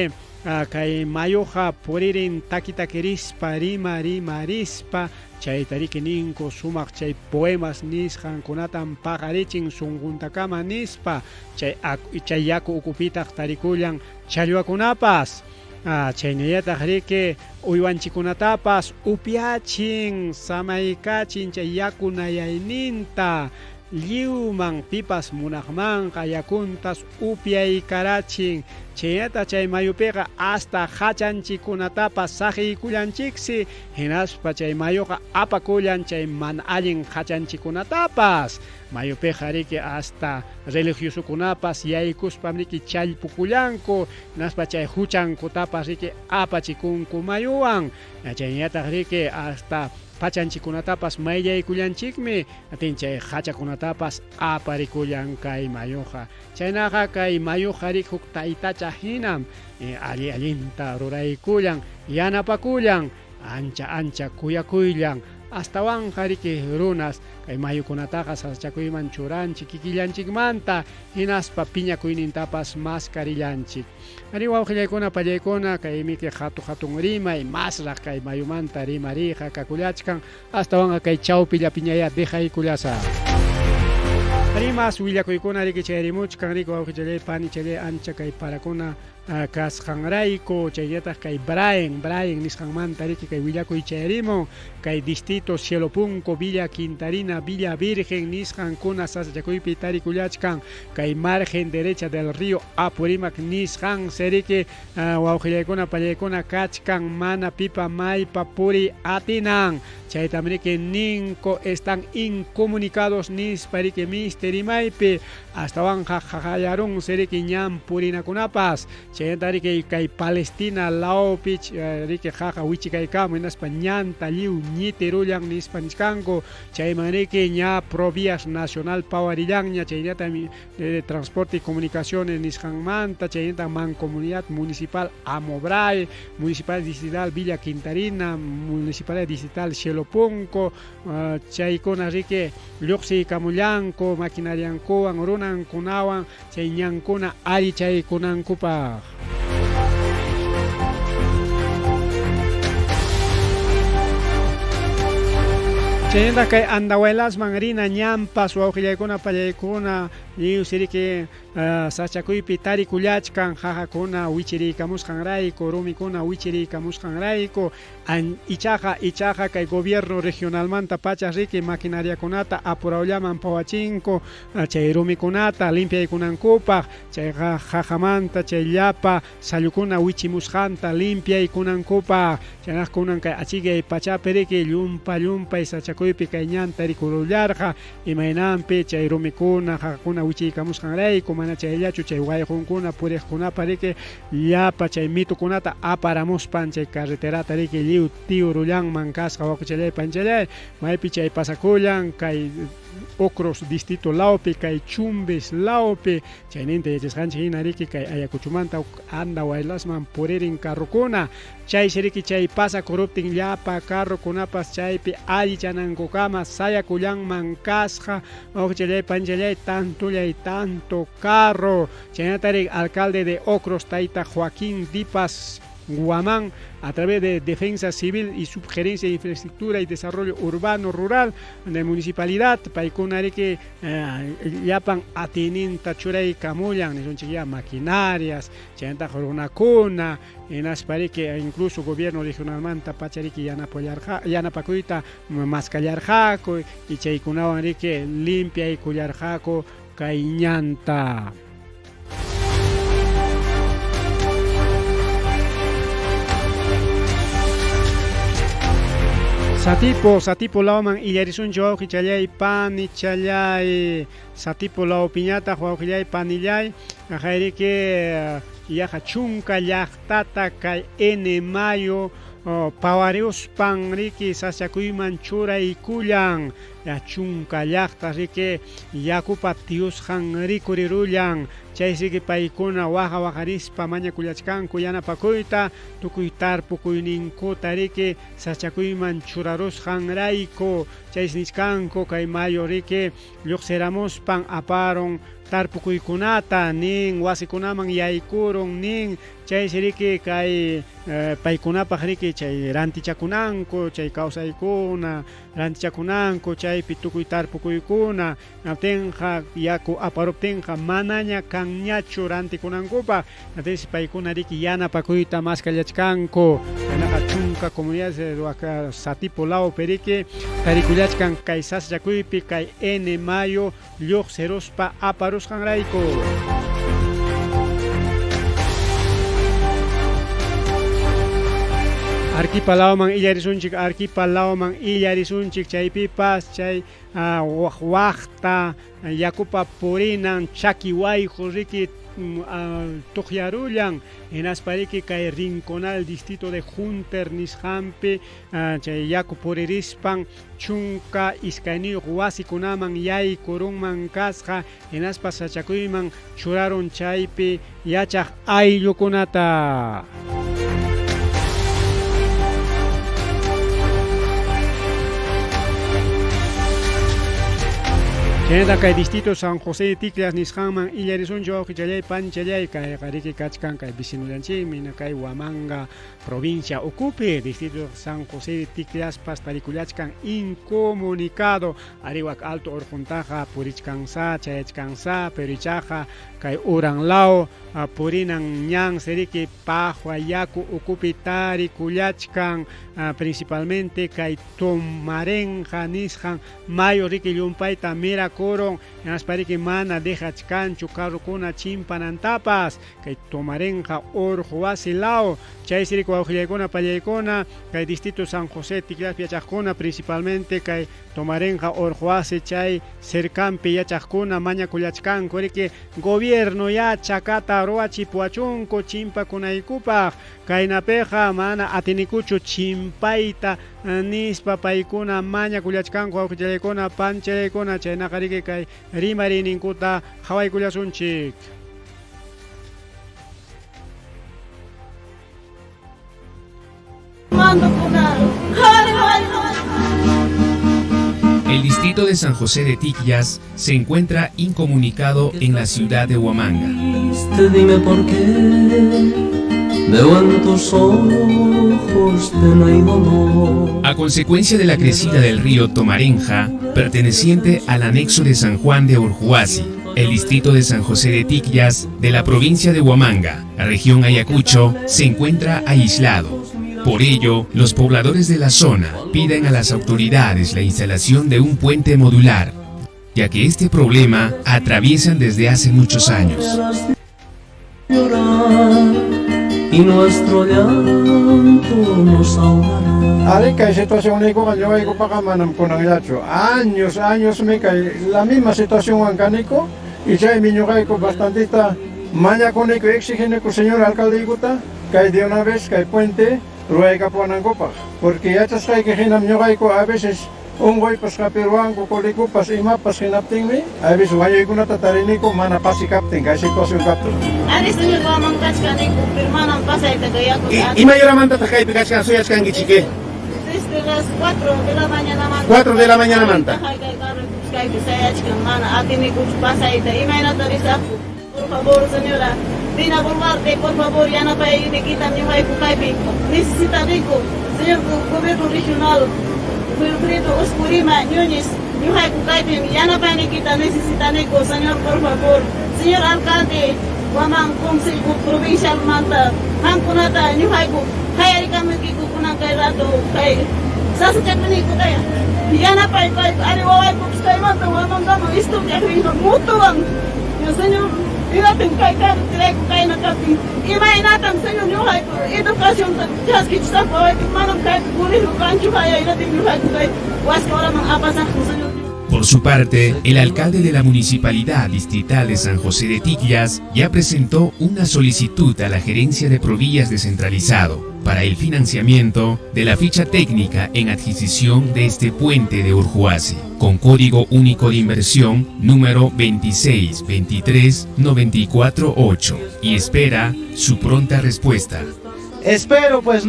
Speaker 2: kay mayuqa puririn takirispa rimarispa chayta riki ninku sumaq chay poemas nisqankunatan paqarichin sunquntakama nispa chay yaku ukupitaq tarikullan challwakunapas. Chaynallataq riki uywanchikunatapas upyachin samaykachin chay yakunayayninta lliwman pipas munaqmanqa yakuntas upyaykarachin chaynata chay mayupiqa hasta hachanchikunatapas saqiykullanchiksi hinaspa chay mayuqa apakullan chay mana allin hachanchikunatapas mayupiqa riki hasta religiosukunapas yaykuspam riki challpukullanku hinaspa chay huchankutapas riki apachikunku mayuwan chaynallataq riki hasta pachanchikunatapas mayllaykullanchikmi atin chay hachakunatapas aparikullan kay mayuqa chaynaqa kay mayuqa riki huk taytacha hinam allinta ruraykullan yanapakullan ancha kuyakullan astawanqa riki runas kay mayukunataqa sasachakuyman churanchik kikillanchikmanta hinaspa piñakuynintapas mascarillanchik. Ari wawqillaykuna pallaykuna kay miki hatun rimay masraq kay mayumanta rimariqa kakullachkan astawanqa kay chawpi llapiñaya dejaykullasa. Ari mas willakuykuna riki chayrimuchkan riki wawqillay pani chay ancha kay parakuna kasqanrayku chaynallataq kay Brian nisqanmanta riki kay willakuy chayrimun kay distrito Cielo-Punco Villa Quintarina Villa Virgen nisqankuna sasachakuypi tarikullachkan kay margen derecha del río Apurimac nisqan seriki wawqillaykuna pallaykuna kachkan mana pipa maypa puri atinan chaytam riki ninko están incomunicados nispa riki misteri maypi astawanqa qaqallarun seriki ñan purinakunapas chaynata riki kay Palestina laopich riki qaqa wichikaykamun hinaspa ñanta lliw ñitirullan nispa nisqanku chayman riki ña Provías Nacional pawarillanña chaynata transporte y comunicaciones nisqanmanta chaynata mancomunidad municipal Amobray municipal distrital Villa Quintarina municipalidad distrital Cielo-Punco chaykuna riki lluqsiykamullanku maquinariankuwan runankunawan chay ñankuna ari chaykunankupaq. Chaynata kay andahuelasman rina ñampas wawqillaykuna pallaykuna lliw siriki sachakuypi tarikullachkan qaqakuna wichiriykamusqanrayku rumikuna wichiriykamusqanrayku ichaqa kay gobierno regionalmanta pachas riki maquinariakunata apurawllaman pawachinku chay rumikunata limpiaykunankupaq chay qaqamanta chay llapa sallukuna wichimusqanta limpiaykunankupaq chaynaq kunan kay achigay pachapi riki llumpay sachakuypi sachakuypi kay ñanta rikurullarqa imaynanpi chay rumikuna qaqakuna wichaykamusqanrayku mana chayllachu chay wayqunkuna puriqkunapa riki llapa chay mitukunata aparamuspan chay carreterata riki lliw tiurullanman kasqa wakuchalay panchalay maypi chay pasakullan kay Ocros distrito laupi kay Chumbis laupi chayninta yachasqanchik hina riki kay Ayacuchumanta anda waylasman puririn carrukuna chay riki chay pasakuruptin llapa carrukunapas chaypi allichanankukamas sayakullanman kasqa wakuchalay panchalay tanto carro chaynatari alcalde de Ocros tayta Joaquín Dipas Guamán, a través de Defensa Civil y Subgerencia de Infraestructura y Desarrollo Urbano Rural de Municipalidad, Paikunareke, Yapan Atinin Tachuray Camuyan, son maquinarias, Chanta Jorunacuna, en Aspareque, incluso Gobierno Regional Manta, Pachariki, Yanapacuita, Mascallarjaco, y Chaicunawanrique, Limpia y Cullarjaco, Cañanta. Satipo lauman illarisun jawauqi challay pani challay satipo lau piñata jawauqillay panillay ajayriki yaqa chunka llaqtata kay N mayo pawariuspan riki sachakuyman churaykullan chunka llaqta riki yakupa tiusqan rikurirullan chay siki paykuna waqarispa mañakullachkanku yanapakuyta tukuy tarpukuyninkuta riki sachakuyman churarusqanrayku chay niskanku kay mayo riki lluqsiramuspan aparon tarpukuykunata nin wasikunaman yaykurun nin chay siriki kay paykunapaq riki chay rantichakunanku chay kawsaykuna rantichakunanku chaypi tukuy tarpukuykuna tenqa yaku aparuptinqa manaña kanñachu rantikunankupa entonces paykuna riki yanapakuyta maskallachkanku yanaqa chunka comunidades waka satipo laupi riki tarikullachkan kay sasyakuypi kay N mayo lluqsiruspa aparusqanrayku. Arquipalauman illarisunchik chaypipas chay waqta yakupa purinan chakiwayqu riki tuqyarullan hinaspariki kay Rinconal distrito de Junter nisqanpi chay yaku puririspan chunka iskayniyuq wasikunaman yaykurunman kasqa hinaspa sachakuyman churarun chaypi yachaq ayllukunata. Chayta kay distrito San José de Ticlias nisqanman illarisunchu wawqichalay panchalay kay qariki kachkan kay vicinullanchikmi kay Huamanga provincia Ucupi distrito San José de Ticlias pastarikullachkan incomunicado ariwak alto urquntaqa purichkansa chayachkansa perichaqa kay uranlaw purinan ñan seriki paqwa yaku Ucupi tarikullachkan principalmente kay Tomarenqa nisqan mayo riki llumpayta mira koron yanaspariki mana dejachkanchu carrukuna chimpanantapas kay Tomarenqa urqu wasilaw chay siriki wawqillaykuna pallaykuna kay distrito San José Ticlaspi yachaqkuna principalmente kay Tomarenqa urqu wasi chay cercanpi yachaqkuna mañakullachkanku riki gobierno yachakata ruachipuachunku chimpakunaykupaq kaynapiqa mana atinikuchu chimpayta nispa paykuna mañakullachkanku wawqillaykuna panchalaykuna chaynaqa riki kay rimariyninkuta qhawaykullasunchik.
Speaker 3: El distrito de San José de Ticlias se encuentra incomunicado en la ciudad de Huamanga.
Speaker 4: Dime por qué veo en tus ojos pena y dolor.
Speaker 3: A consecuencia de la crecida del río Tomarenja, perteneciente al anexo de San Juan de Urjuasi, el distrito de San José de Ticlias de la provincia de Huamanga, la región Ayacucho, se encuentra aislado. Por ello, los pobladores de la zona piden a las autoridades la instalación de un puente modular, ya que este problema atraviesan desde hace muchos años.
Speaker 4: y nuestro llanto nos ahogará.
Speaker 5: Ari kay situación ni ko kanyo ay ko pakamanam ko ng yacho. Años me kay la misma situación ang kaniko. Y siya minyo kay ko bastantita. Maña ko ni ko exigine ko señor alcalde iguta. Kay de una vez kay puente ruay ka po ng kopa. Porque ya tas kay hinam nyo kay ko a veces unggoy pas kapiruan ko koliko pas ima pas kinapting mi. A veces wayo ko natatarini ko mana pasi kapting kay sitwasyon kapting.
Speaker 6: Ani señor vamos kachkani ko firmanang pasay tagaya ko.
Speaker 7: Ima yaraman tatakay pikas kan suyas kan gichike.
Speaker 6: Desde las 4 de la mañana manta.
Speaker 7: 4 de la mañana manta.
Speaker 6: Kay bisaya chkan mana atini ko pasay ta ima na tarisa. Por favor señora, vine a volvarte, por favor, ya no puede ir, quitan mi hijo Caipi. Necesita rico, señor gobierno regional, Wilfredo Oscurima, Núñez, mi hijo Caipi, ya no puede quitar, necesita rico, señor, por favor. Señor alcalde, Guamán, Consejo Provincial Manta, Hankunata, mi hijo, Hayari Kamiki, Kukunan Kairato, Kai, Sasachak Maniko Kaya. Ya no puede, Ari Wawai Kupskai Manta, Guamán Gamo, esto que arriba, mutuan. Señor, Inatin kay kan direct kay nakapi. Imay natin sa inyo yung edukasyon sa jaskit sa paway. Manong kay kulit yung kancho kaya inatin yung kay was ka wala mga apasan kung sa inyo.
Speaker 3: Por su parte, el alcalde de la Municipalidad Distrital de San José de Tiquillas ya presentó una solicitud a la Gerencia de Provías Descentralizado para el financiamiento de la ficha técnica en adquisición de este puente de Urjuasi, con código único de inversión número 2623948, y espera su pronta respuesta.
Speaker 8: Espero pues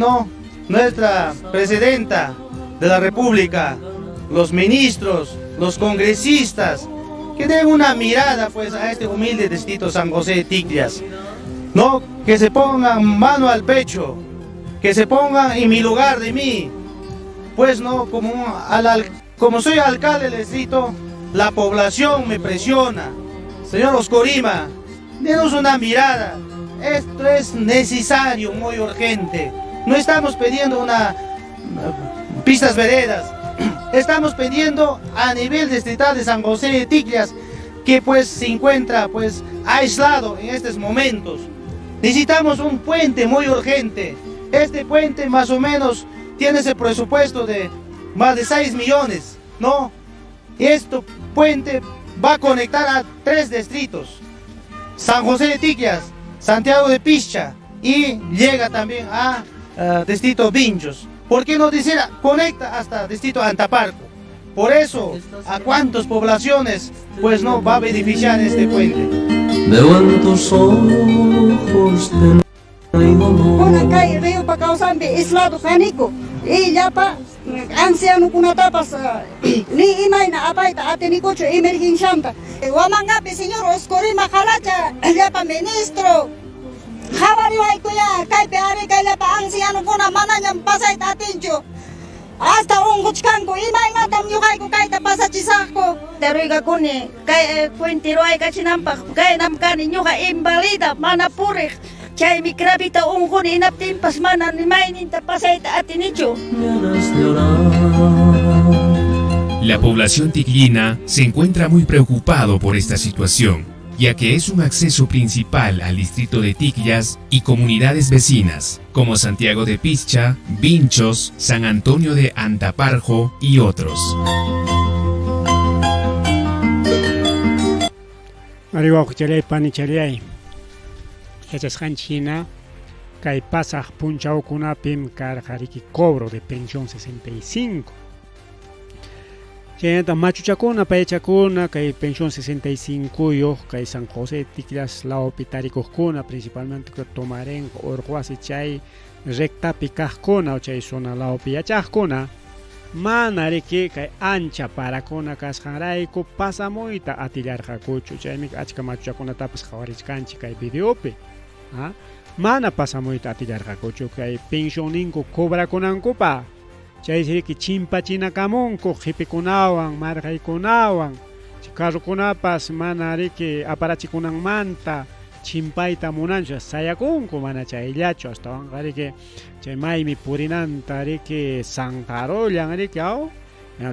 Speaker 8: nuestra presidenta de la República, los ministros, los congresistas, que den una mirada pues a este humilde distrito San José de Tiquillas, que se pongan mano al pecho, que se pongan en mi lugar de mí, pues como soy alcalde del distrito, la población me presiona. Señor Oscorima, denos una mirada, esto es necesario, muy urgente. No estamos pidiendo pistas veredas, estamos pidiendo a nivel distrital de San José de Tiquillas, que pues se encuentra pues aislado en estos momentos. Necesitamos un puente muy urgente. Este puente más o menos tiene ese presupuesto de más de 6 millones, ¿no? Y este puente va a conectar a 3 distritos: San José de Tiquillas, Santiago de Pischa, y llega también a distrito Vinchos. ¿Por qué no decir conecta hasta distrito Antaparco? Por eso, ¿a cuántas poblaciones pues no va a beneficiar este puente?
Speaker 4: Veo en tus ojos de
Speaker 9: Kuna kay rio pa kausan bi islado kaniko. Ya pa anciano kuna tapas ni imay na apay ta ate ni kocho emergensyanta. Wamanga bi señor Oscorima Kalacha ya pa ministro. Habari wa kuya kay pe ari kay la pa anciano kuna mananyam pasay ta atinjo. Hasta unguchkan ko imay nga tam yukay ko kay ta pasa chisako. Teroy ka kuni kay puente roay ka chinampak kay namkani nyuka invalida mana purih. Chay mi krabita ungkun inaptin pasmanan ni mainin tapasay ta atinicho.
Speaker 3: La población tiquillina se encuentra muy preocupado por esta situación, ya que es un acceso principal al distrito de Tiquillas y comunidades vecinas, como Santiago de Pischa, Vinchos, San Antonio de Antaparjo y otros.
Speaker 2: Arriba kuchalay panichalay. China, kay pasaj punchao kuna pim karjariki cobro de pensión 65. Chenta machuchakuna payachakuna kay pensión 65 yo kay San José Tiquillas lao pitaricos kuna principalmente que tomaren Urjuasi chay recta picajkuna o chay zona lao piachajkuna manariki kay ancha para kuna kasjanraiko pasa moita atillarjakuchu chaymi achka machuchakuna tapas jawarichkanchi kay videope. Mana pasamoyta atillarqakuchu kay pensioninko cobrakunankupa chaysiriki chimpachinamunku qhipikunawan marqaykunawan carrukunapas mana riki aparachikunanmanta chimpayta munanchu sayakunku mana chayllachu astawanqa riki chay maymi purinanta riki San Carollan riki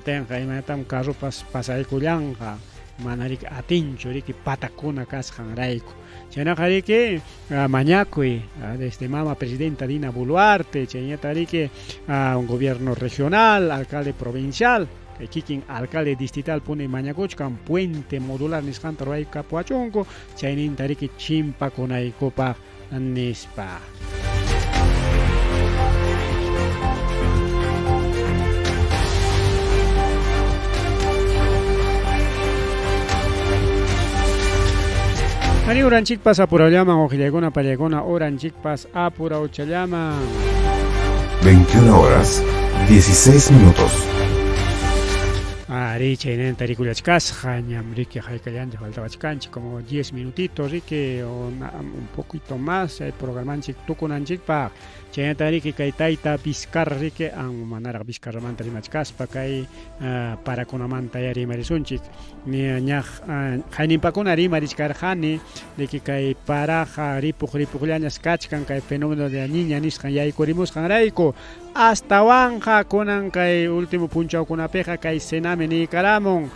Speaker 2: tenqa imatam carrupas pasaykullanqa manariki atinchu riki patakuna kasqanrayku chaynaqa riki mañakuy desde mama presidenta Dina Boluarte chayñata riki un gobierno regional alcalde provincial kikin alcalde distrital pune mañakuchkan puente modular nisqanta ruayka puachunku chayninta riki chimpakunaykupaq nispa. Ani uranchikpas apurallaman oqillaykuna pallaykuna uranchikpas apurauchallaman
Speaker 10: 21 horas 16 minutos.
Speaker 2: Ari chaynenta rikulachkasqa ñamriki haykallanta faltawachkanchik como 10 minutitos riki o un poquito más programanchik tukunanchikpaq chaynata riki kay tayta Vizcarra riki manaraq Vizcarramanta rimachkaspa kay parakunamanta rimarisunchik ñaq hayninpakuna rimarishkarqani riki kay paraqa ripuqllañas kachkan kay fenómeno de la niña nisqan yaykurimusqanrayku hastawanja kunan kay último punchawkunapiqa kay Sename Nicaramon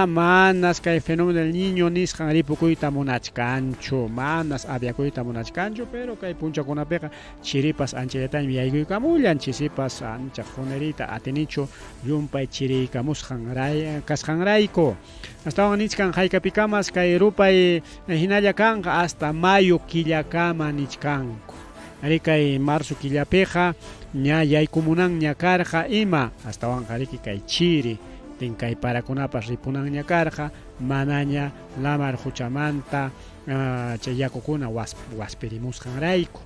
Speaker 2: manas kay fenómeno del niño nisqan ripukuyta munachkanchu manas aviakuyta munachkanchu pero kay punchakunapiqa chiripas anchallatañmi yaykuykamullan chisipas ancha junerita atinichu llumpay chiriykamusqan kasqanrayku astawan nichkan haykapikamas kay rupay hinalla kanqa hasta mayo killakama nichkanku ari kay marzo killapiqa ña yaykumunan ña karqa ima astawan riki kay chiri tinkay parakunapas ripunan ña karqa manaña lamar huchamanta chay yakukuna waspirimusqanrayku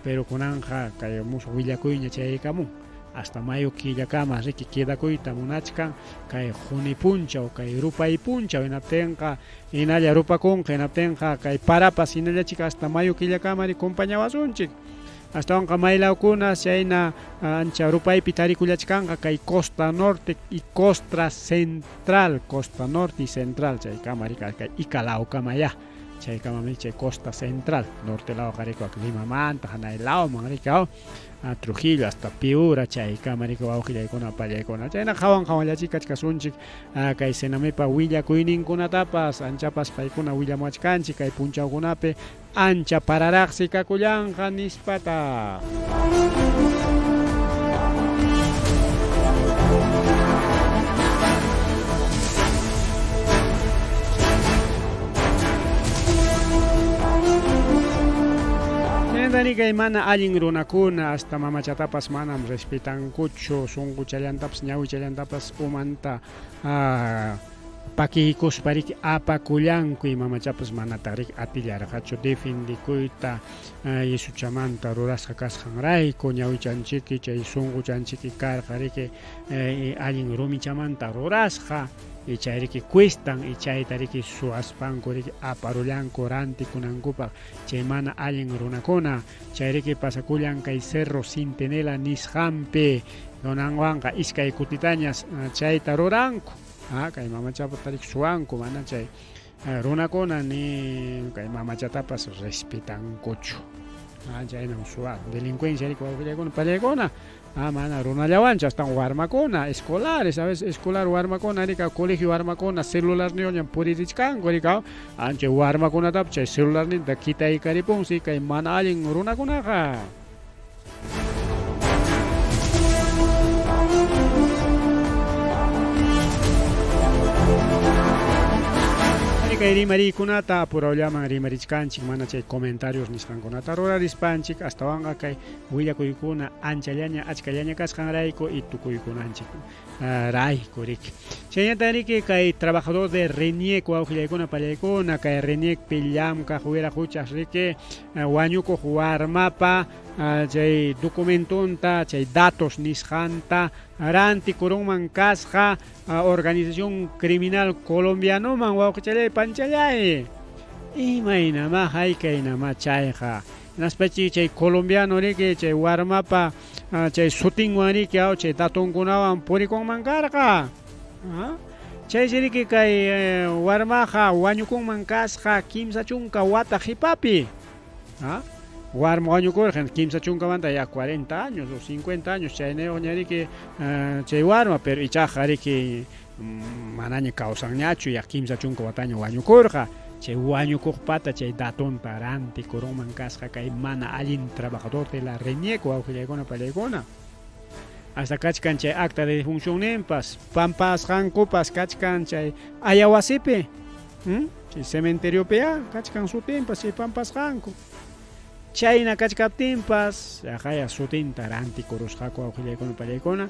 Speaker 2: pero kunanja kay musuq willakuyña chayaykamun hasta mayo killakama riki quedakuyta munachkan kay juni punchaw kay rupay punchaw hinaptinqa hinalla rupakunqa hinaptinqa kay parapas hinallachik hasta mayo killakama acompañawasunchik hasta maylawkuna chayna ancha rupaypi tarikullachkanqa kay costa norte y costa central chay kama rika kay ikalawkamaya chay kama chay costa central norte law qariko Limamanta hanay lawman rika Trujillo hasta Piura chay kama rika wawqillaykuna pallaykuna chayna qhawanllachik kachkasunchik kay Senamepa willakuyninkunatapas anchapas paykuna willamuachkanchik kay punchawkunapi ancha pararaqsi kakullanqa nispata. Kay mana allin runakuna hasta mamachatapas manam respetankuchu sunquchallantapas ñawichallantapas umanta pakikuspariki apakullanku mamachapas manata riki atillarqachu defendikuyta yisuchamanta rurasqa kasqanrayku ñawichanchiki chay sunquchanchiki karqa riki allin rumichamanta rurasqa y chay riki cuestan y chayta riki suaspanku riki aparullanku rantikunankupaq chay mana allin runakuna chay riki pasakullan kay Cerro Centinela nisqanpi donanwanqa iskay kutitañas chayta ruranku kay mamachapa riki suwanku mana chay runakuna ni kay mamachatapas respetankuchu chaynan suwan delincuencia riki wawqillaykuna pallaykuna mana runallawanchas tan warmakuna escolares a veces escolar warmakuna rika colegio warmakuna celular niña puririchkanku rika ancha warmakunatapas chay celular ninta quitaykaripunsi kay mana allin runakunaqa. Kay rimarikunata apurallaman rimarichkanchik mana chay comentarios nisqankunata rurarispanchik astawan kay willakuykuna anchallaña achkallaña kasqanrayku y tukuykunanchik rayku riki chayñata riki kay trabajador de RENIEC wawqillaykuna pallaykuna kay RENIEC pillamkaq wira huchas riki wañukuq warmapa chay documentunta chay datos nisqanta rantikurunman kasqa organización criminal colombianoman wawqichalay panchalay imaynama haykaynama chayqa naspachi chay colombiano riki chay warmapa chay sutinwan riki chay datunkunawan purikunman karqa chay riki kay warmaqa wañukunman kasqa kimsa chunka wata hipapi warma wañukurqan kimsa chunkamanta ya 40 años o 50 años chayneo ñariki chay warma pero ichaqa riki manaña kawsanñachu ya kimsa chunka wataña wañukurqa chay wañukuqpata chay datonta rantikuruman kasqa kay mana allin trabajador de la RENIEC wawqillaykuna pallaykuna hasta kachkan chay acta de funcionenpas pampasqankupas kachkan chay ayawasipi chay cementeriopi kachkan sutinpas chay pampasqanku chayna kachkaptinpas haya sutinta rantikurusqaku wawqillaykuna pallaykuna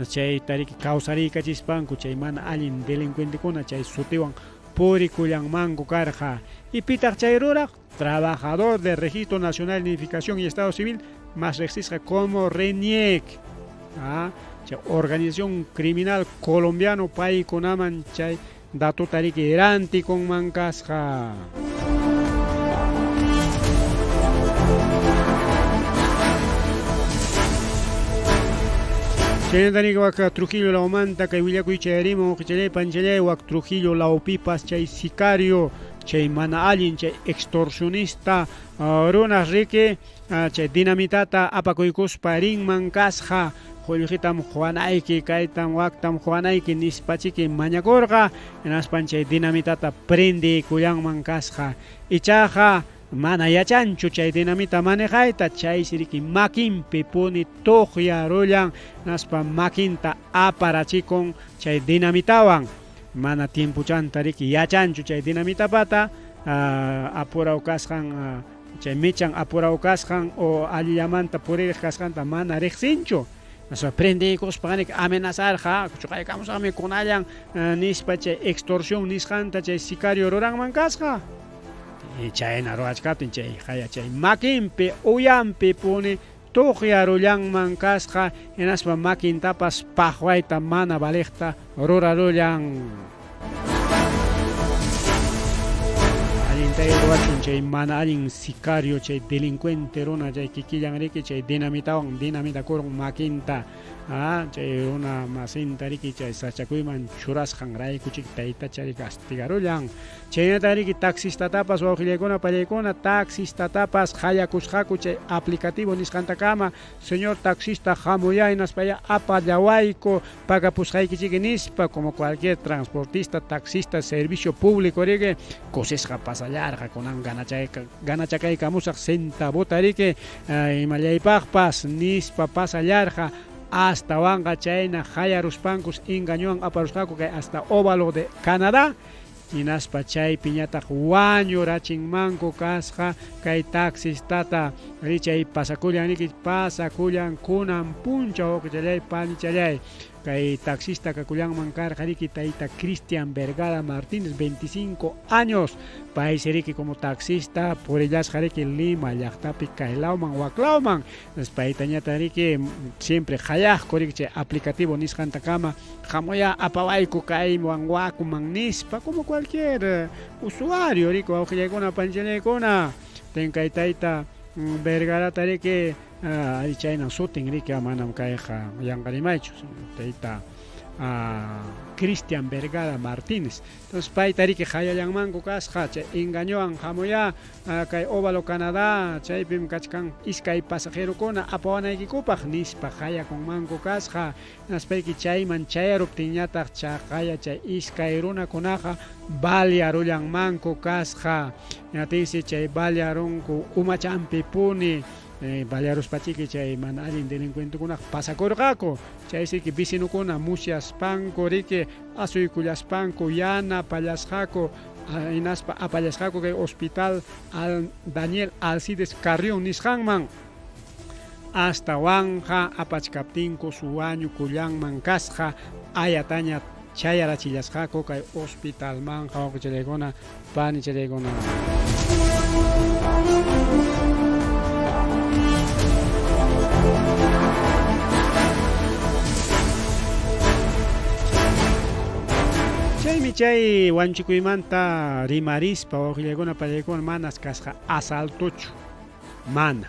Speaker 2: chay tariki kawsariykachispanku chay mana allin delincuentekuna chay sutiwan purikullanmanku karqa y pitaq chay ruraq trabajador de Registro Nacional de Identificación y Estado Civil más registra como RENIEC chay organización criminal colombiano paykunaman chay dato tariki rantikunman kasqa Chay wak Trujillo laumanta kay willakuy chayrimo chay panchalay wak Trujillo laupipas chay sicario chay mana allin chay extorsionista runas riki chay dinamitata apakuykuspa rinman kasqa Julijitam Juanayki kaytam waktam Juanayki nispachiki mañakurqa hinaspan chay dinamitata prende kuyanman kasqa ichaqa mana yachanchu chay dinamita manejayta chay siriki makinpi puni tuqya rullan naspa makinta aparachikun chay dinamitawan mana tiempuchanta riki yachanchu chay dinamitapata apuraw kasqan chay michan apuraw kasqan o allillamanta puriq kasqanta mana riqsinchu naspa prendikuspaqanik amenazarqa chuqaykamusaqmi kunallan nispa chay extorsión nisqanta chay sicario ruranman kasqa chayna ruwachkaptin chay haya chay makinpi uyanpi puni tuqya rullanman kasqa hinaspa makintapas paqwayta mana baliqta rurarullan allintay ruwachun chay mana allin sicario chay delincuente runa chay kikillan riki chay dinamitakurun makinta chay runa masinta riki chay sachakuyman churasqan raykuchik tayta chari castigarullan chaynata riki taxistatapas wawqillaykuna pallaykuna taxistatapas hayakusqaku chay aplicativo nisqantakama señor taxista hamuya hinaspaya apallawayku pagapusqaykichiki nispa como cualquier transportista taxista servicio público riki kusisqa pasallarqa kunan ganachakaykamusaq centavota riki imallaypaqpas nispa pasallarqa hasta wanga chayna hayaruspankus engañuan aparusqaku kay hasta óvalo de Canadá hinaspa chay piñataq wañurachinmanku kasqa kay taxistata richay pasakullan riki pasakullan kunan puncha wawqichalay panichalay kay taxista kakullanman karqa riki tayta Cristian Vergara Martínez 25 años país riki como taxista purillasqa riki Lima llaqtapi kaylawman waklawman paytañata riki siempre hayaqku riki chay aplicativo nisqantakama hamuya apawayku kaywan wakuman nispa como cualquier usuario riki wawqillaykuna panchallaykuna ten kay tayta Vergarata riki chayna sutin riki manam kayqa yanqarimaychu tayta Cristian Vergara Martínez entonces payta riki hayallanmanku kasqa chay engañuan hamuya kay óvalo Canadá chaypim kachkan iskay pasajerokuna apawanaykikupaq nispa hayakunmanku kasqa naspayki chayman chayaruptinñataq chaqaya chay iskay runakunaqa baliarullanmanku kasqa ñatinsi chay baliarunku umachampi puni baliaruspachiki chay mana allin delincuentekunaq pasakurqaku chaysiki vicinukuna musyaspanku riki asuykullaspanku yanapallasqaku hinaspa apallasqaku kay hospital Daniel Alcides Carrión nisqanman hasta wanja apachkaptinku suwañu kullanman kasqa ayataña chayarachillasqaku kay hospitalman wawqichallaykuna panichallaykuna chaymi chay wanchikuymanta rimarispa wawqillaykuna pallaykuna manas kasqa asaltochu mana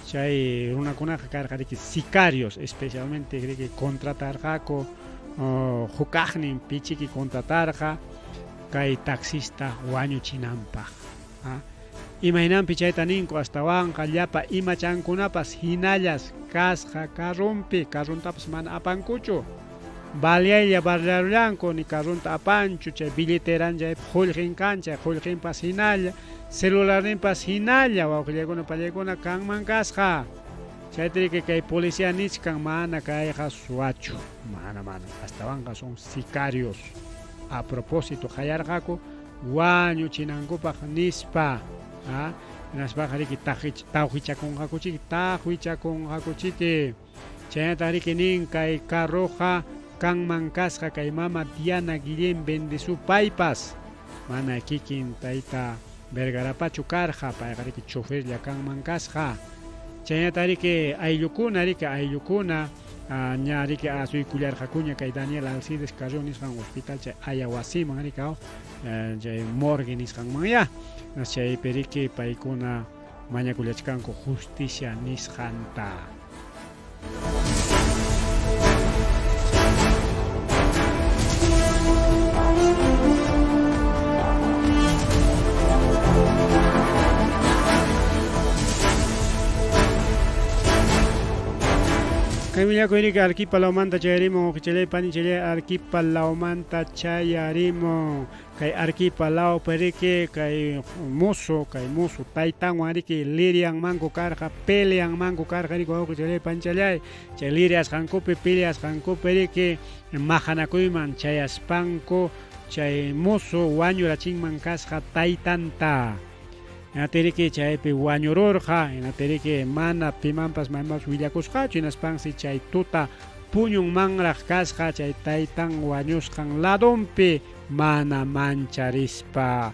Speaker 2: chay runakunaqa karqa riki sicarios especialmente riki contratarqaku hukaqnin pichiki contratarqa kay taxista wañuchinanpaq imaynanpi chayta ninku hasta wanqa llapa imachankunapas hinallas kasqa carruntapas mana apankuchu Baleaya Barrio Blanco ni carrunta apanchu chay billeteran chay hulqin cancha hulqin pas hinalla celularin pas hinalla wawqilakuna palakuna kanman kasqa chaytri que kay policía niskan mana kayqa suachu mana hasta son sicarios a propósito hayarqaku wañuchinankupaq nispa naspajariki tawhichakunqakuchiki chaynatariki nin kay carroja kanman kasqa kay mama Diana Guillén bendisu paypas mana kikin tayta Vergarapachu karqa payqariki choferlla kanman kasqa chaynatariki ayllukuna ñariki asuykullarqakuña kay Daniel Alcides Carrión nisqan hospital chay ayawasiman rika chay morgue nisqanmanya chaypiriki paykuna mañakullachkanku justicia nisqanta. Kamilia kuirika arquipalaumanta chayarimo kichele pani chele arquipalaumanta chayarimo kay arquipalao perike kay muso taitan wariki lirian mango karja pelean mango karja riko kichele panchalay chay lirias hankope peleas hanko perike mahanakuyman chayaspanko chay muso wañura chinman kasja taitanta Inaterike chaypi wañururqa, inaterike mana pimanpas maymas willakusqachu, inaspansi chay tuta puñun manraq kasqa chay taytan wañusqan ladonpi mana mancharispa.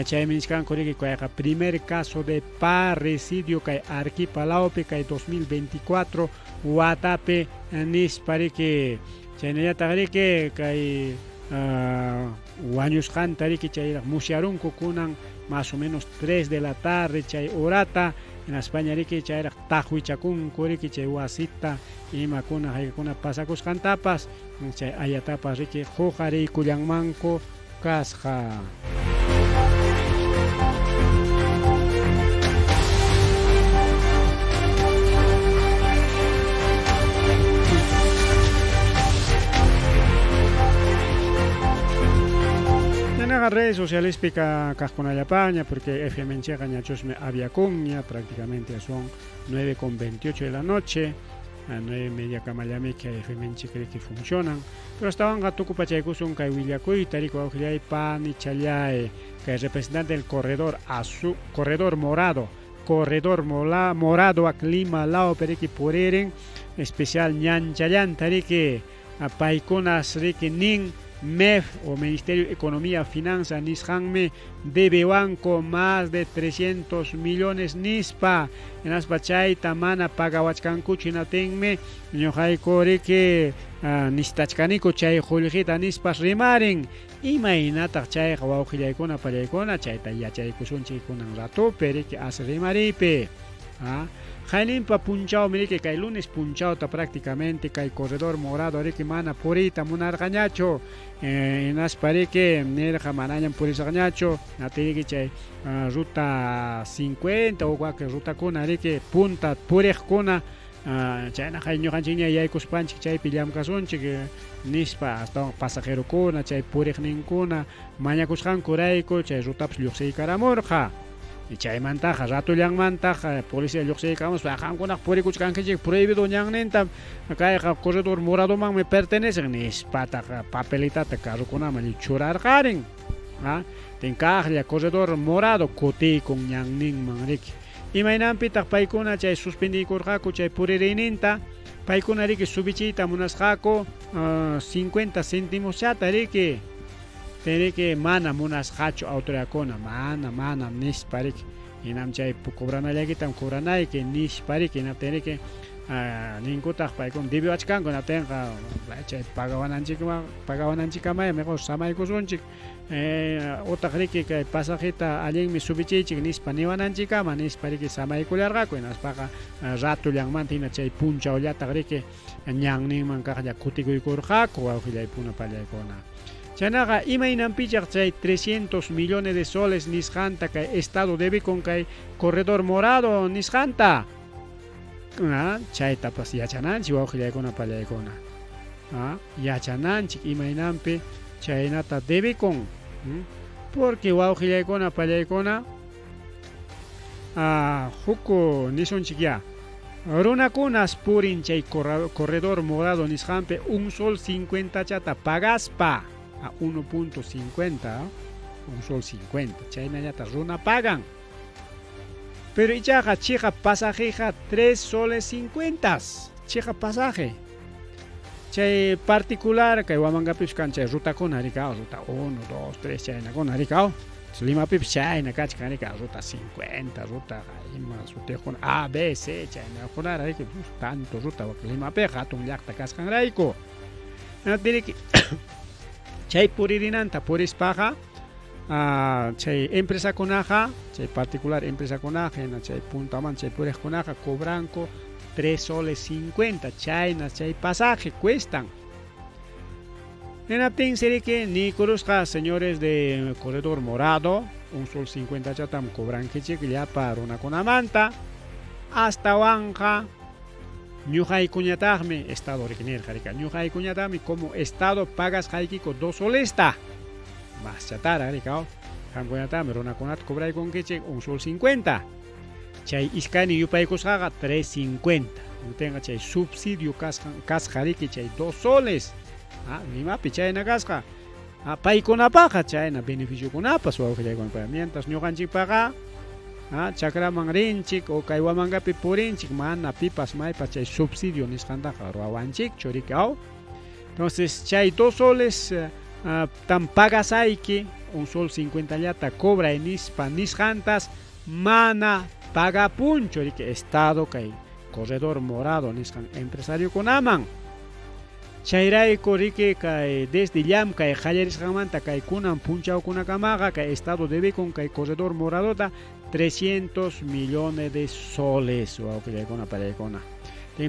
Speaker 2: Chaymi nisqanku riki kayqa primer caso de parricidio kay arquipalaopi kay 2024 watapi nispa riki chaynallataq riki kay wañusqanta riki chayraq musyarunku kunan más o menos 3 de la tarde chay horata en España riki chayraq taqwichakunku riki chay wasita imakuna haykuna pasakusqantapas chay ayatapas riki huqariykullanmanku kasqa. Redes sociales pica casconayapaña porque FM Encheja ñachosme aviacuña prácticamente son 9:28 de la noche a 9:30 camayame que FM Encheja que funcionan pero estaban gatuku pachaykusun kay willakuy tariku auxiliay pani challae que es representante del corredor morado a clima lao periki poreren especial ñanchayan tariki a paikunas riki nin MEF o Ministerio de Economía Finanza nisqanmi debe banco más de 300 millones nispa en aspachayta mana pagawachkanku chinatenme ñoqayku riki nistachkaniku chay qullqita nispas rimarin imaynataq chay wawqillaykuna pallaykuna chayta yachaykusunchik kunan ratupi riki as rimaripi Jailimpa punchao mirique kay lunes punchauta prácticamente kay corredor morado riki mana purita munarqañachu nasparique nerja manañan purisaqñachu natiriki chay ruta 50 o cualquier ruta kuna riki punta puriqkuna chayna kay ñuqanchikña yaykuspanchik chaypi llamkasunchik nispa hasta pasajerokuna chay puriqninkuna mañakusqankurayku chay rutapas lluqsiykaramurqa chaymantaqa ratullanmantaqa policía lluqsiykamus qankunaq purikuchkankichik prohibido ñanninta kayqa corredor moradomanmi pertenecen nispataqa papelitata carrukunaman churarqarin tinkaqlla corredor morado kutiykun ñanninman riki imaynanpitaq paykuna chay suspendikurqaku chay puririyninta paykuna riki subichiyta munasqaku 50 céntimos chata riki teneke mana munasqachu autoridadkuna mana nispariki hinam chay cobranallakitam cobranayki nispariki hinam teneke ninkutaq paykuna debiwachkanku tenqa chay pagawananchikkamaya mejor samaykusunchik utaq riki kay pasajita allinmi subichiychik nispa niwananchikkama nispariki samaykullarqaku hinaspaqa ratullanmanta hina chay punchawllataq riki ñanninman kaqlla kutikuykurqaku wawqillaykuna pallaykuna chanaqa imaynanpichaq chay 300 millones de soles nisqanta kay estado debe con kay corredor morado nisqanta chaytapas yachananchik wawqillaykuna pallaykuna yachananchik imaynampi chaynata debikun porque wawqillaykuna pallaykuna huku nisunchik ya runakunas purin chay corredor morado nisqanpi un sol 50 chata pagaspa a 1.50 un sol 50 chaynallata runa pagan pero ichaqa chiqa pasajeja 3 soles 50 chiqa pasaje chay particular kay Huamangapipish kan chay rutakuna rikao ruta 1, 2, 3 chaynakuna rikao Limapipish chayna kachkan rikao ruta 50 ruta ima sutejuna A, B, C chaynakuna riki tanto ruta Limapi hatun llaqta kasqanrayku diriki chay puririnanta purispaqa chay empresakunaqa chay particular empresakunaqa chay puntaman chay puriqkunaqa cobranco 3 soles 50 chayna chay pasaje cuestan. Enaptin seriki ni kurusqa señores de corredor morado un sol 50 chatam cobran kichik llapa runakunamanta hasta wanja ñuqaykuñataqmi estado rikinirqa rika ñuqaykuñataqmi como estado pagas haykiko 2 solesta más chatara rikao qamkunataqmi runakunata cobraykunkichik un sol 50 chay iskani yupaykusqaqa 3.50 tenga chay subsidio kasqariki chay 2 soles Limapi chayna kasqa paykunapaqa chayna beneficiokunapas wawqillaykunapaqa mientras ñuqanchikpaqa chakraman rinchik o kay Huamangapi purinchik mana pipas maypas chay subsidio nisqantaqa ruwawanchikchu rikao entonces chay 2 soles tan pagasayki un sol 50 llata cobra nispa nisqantas mana pagapuncho riki estado kay corredor morado nisqan empresario kunaman chayrayku riki kay desde llam kay qallarisqanmanta kay kunan punchawkunakamaqa kay estado debikun kay corredor moradota 300 millones de soles wawqillaykuna pallaykuna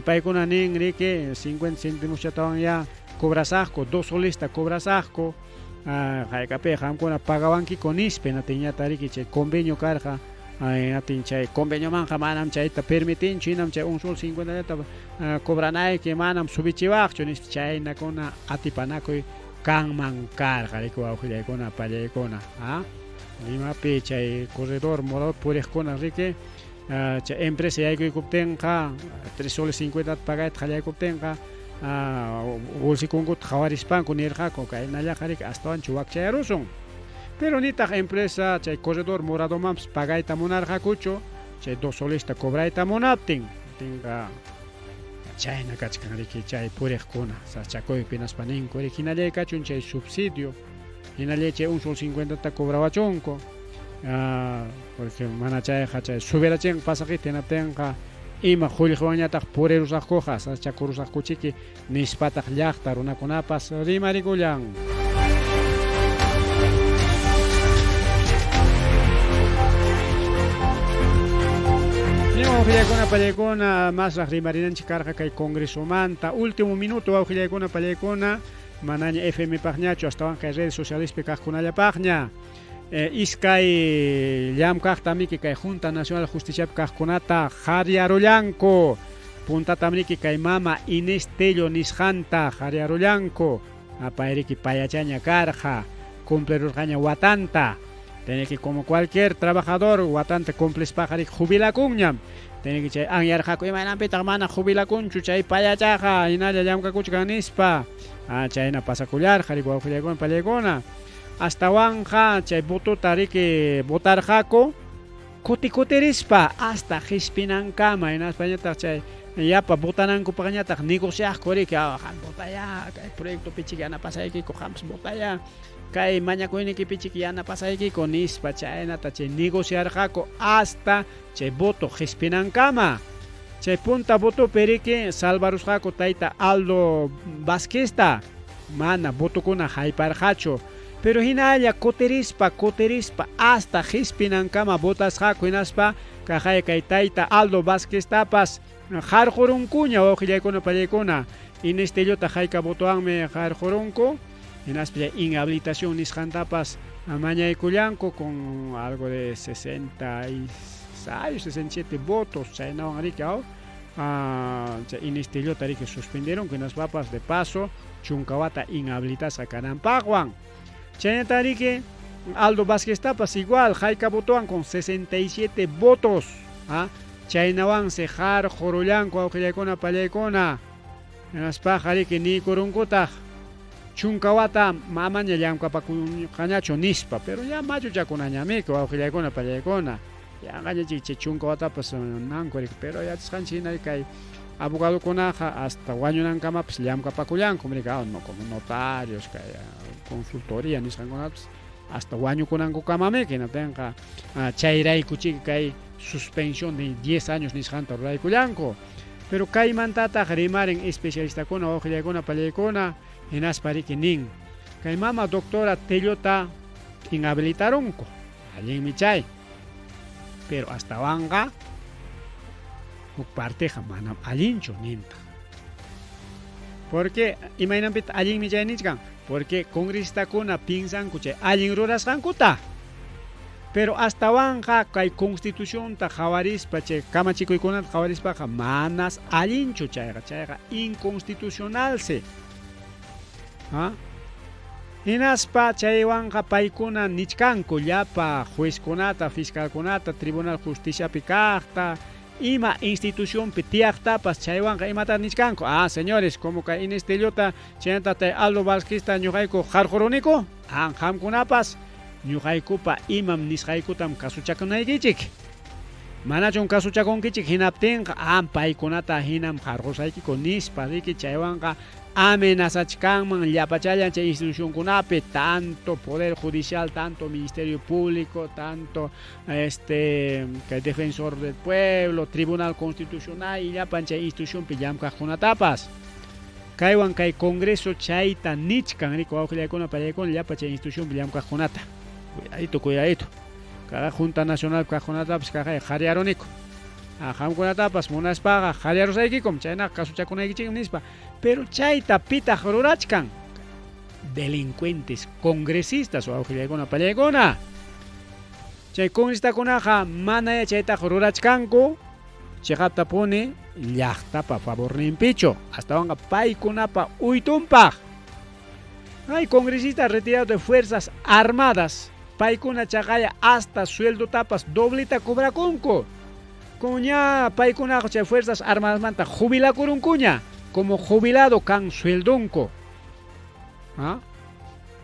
Speaker 2: paykuna nin riki 50 céntimos chatawan ya cobrasaqku 2 solesta cobrasaqku haykapi qamkuna pagawankiku nispi natiñata riki chay convenio karqa atin chay convenio manja manam chayta permitinchu hinam chay un sol 50 llata cobranayki manam subichiwaqchu nispi chaynakuna atipanakuy kanman karqa riki wawqillaykuna pallaykuna Limapi chay corredor morado puriqkuna riki chay empresa yaykuykuptinqa 3 soles 50 pagayta qallaykuptinqa bolsikunkuta qawarispanku nirqaku kaynallaqa riki astawanchu wakchayarusun pero nitaq empresa chay corredor morado maps pagayta munarqakuchu chay 2 solesta cobrayta munaptin tinqa chayna kachkan riki chay puriqkuna sachakuypi naspa ninku riki hinallaykachun chay subsidio hinallay chay 1 sol 50 ta cobrawachunku porque mana chayqa chay subirachin pasaqita hinaptinqa ima qullqiwanñataq purirusaqkuqa sachakurusaqkuchiki nispataq llaqta runakunapas rimarikullan wawqillaykuna pallaykuna masraq rimarinanchik karqa kay congresomanta último minuto wawqillaykuna pallaykuna manaña FM paqñachu astawan kay redes socialespi kaqkunallapaqña iskay llam kaqtamiki kay Junta Nacional Justiciapi kaqkunata qhariyarullanku puntatamriki kay mama Inés Tello nisqanta qhariyarullanku payriki payachaña karqa cumplirurqaña watanta teneki como cualquier trabajador watanta cumplishpaqa riki jubilakunñam teneki chay anyarqaku imaynampitaq mana jubilakunchu chay payachaqa hinalla llamkakuchkan nispa chayna pasakullarqa riki wawqillaykuna pallaykuna astawan chay votuta riki votarqaku kutikutirispa hasta qispinankama hinaspañataq chay yapa votanankupañataq negociaqku riki qam votaya kay proyecto pichik yanapasaykiku qamas votaya kay mañakuyniki pichik yanapasaykiku nispa chaynata chay negociarqaku hasta chay voto qispinankama chay punta votopi riki salvarusqaku tayta Aldo Vázquezta mana votukuna hayparqachu pero hinalla kuterispa hasta qispinankama votasqaku hinaspa kay tayta Aldo Vázqueztapas qarqurunkuña wawqillaykuna pallaykuna Inés Tellota hayka votowanmi qarqurunku hinaspa inhabilitación nisqantapas mañaykullanku con algo de 66 o 67 votos chaynawan riki Inestillo tari que suspendieron que unas papas de paso chuncawata inhabilitas a Canampaguan. Chayna tari que Aldo Vázquez Tapas igual, Jaika Botoan con 67 votos. Chaynawan Sejar, Jorollanco, Aujilacona, Palaycona. En las pájaras que ni Coruncuta. Chuncawata, Mamaña Yamcapacuñacho Nispa, pero ya macho ya con Añameco, Aujilacona, Palaycona. Ya gana chiche Chuncawata, pues Nancoric, pero ya Chanchina y Kai. Abogado Conaja hasta Guañunancama, pues Yamcapacuyan, como notarios, consultoría, ni sangonaps. Hasta Guaño con Ango Kamame, que no tenga Chairai Kuchik Kai suspensión de 10 años ni Santa Rai Kuyanko. Pero Kai Mantata Rimaren especialista con Ojilacona Palecona en Aspari que Nin. Kai Mama doctora Tellota inhabilitaronco. Allí en Michay. Pero hasta Vanga parte jamana alincho ninta. Porque imaginan allí en Michay Nichkan. Porque congresista kuna pinsan kuche alin ruras kankuta. Pero hasta wanja kai constitución ta jawaris pache kamachiko ikuna jawaris pa manas alin chuchaiga inconstitucional se. Inaspa chay wanja paikuna nichkanko llapa juez kunata, fiscal kunata, tribunal justicia pikakta. Ima institución pitiakta pas chaywanka imata nichkanko. Señores, como que Inestilota chenta te Aldo Vázquez ñuqayku jarjoroniku hamkunapas ñuqaykupa imam nisqaykutam kasuchakunaykichik. Manachun kasuchakunkichik hinaptinqa paykunata hinam jarjosaykiku nispa riki chaywanqa amenazachkanman llapachallan chay institucionkunapi tanto poder judicial, tanto ministerio público, tanto defensor del pueblo, tribunal constitucional y llapan chay institucionpi llamkaqkunatapas. Kaywan kay congreso chayta nichkan rico awqillayakuna pallaykuna llapa chay institucionpi llamkaqkunata. Cuidadito. Cada junta nacional kaqkunatapas kaqay qhariyaruniku. Hamkunatapas munaspaqa qhariyarusaykikum chayna kasuchakunaykichik nispa. Pero chayta pita rurachkan delincuentes congresistas o awqilllaykuna pallaykuna. Chay congresista mana chayta rurachkanku chayqata pone llaqtapa favorninpichu hasta wanga paykunapa uytunpaq. Hay congresistas retirados de Fuerzas Armadas paykuna chaqaya hasta sueldo tapas dobleta cobrakunku. Kuña paykuna chay Fuerzas Armadas manta jubilakurunkuña. Como jubilado can sueldunco.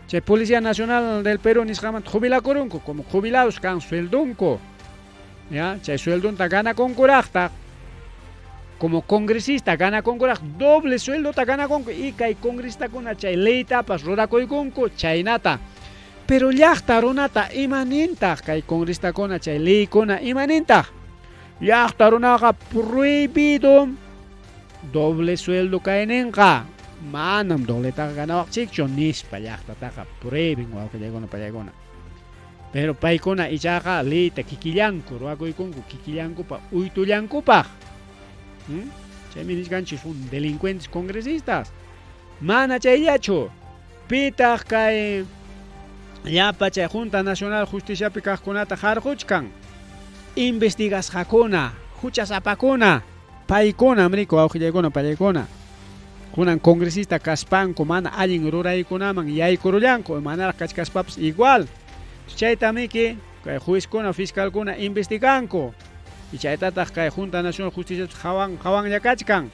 Speaker 2: Chay Policía Nacional del Perú nisqaman jubilakurunku como jubilados can sueldunco. Ya, chay sueldunta gana concurajta. Como congresista gana concuraj doble sueldo ta gana con y kay congresista kuna chay ley tapas rurakoykunku chaynata. Pero llaqta runata imaninta kay congresista kuna chay ley kuna imaninta. Llaqta runaqa prohibido doble sueldo kainenqa manam dobleta ganawaqchikchu nispa llaqtataqa prohibin wawqillaykuna pallaykuna. Pero paykuna ichaqa leyta kikillanku ruwakuykunku kikillankupa uytullankupaq. Chaymi nisqanchik son delincuentes congresistas. Mana chayllachu. Pitaq kay llapa chay Junta Nacional Justiciapi kaqkunata harquchkan. Investigasqakuna, huchasapakuna. Paykuna amriku awqillaykuna pallaykuna. Kunan congresista kaspanku mana allin ruraykunaman yaykurullanku manaraq kachkaspapas igual. Chaytamiki kay juezkuna fiscalkuna investiganku. Y chaytataq kay Junta Nacional Justicia hawan yakachkan.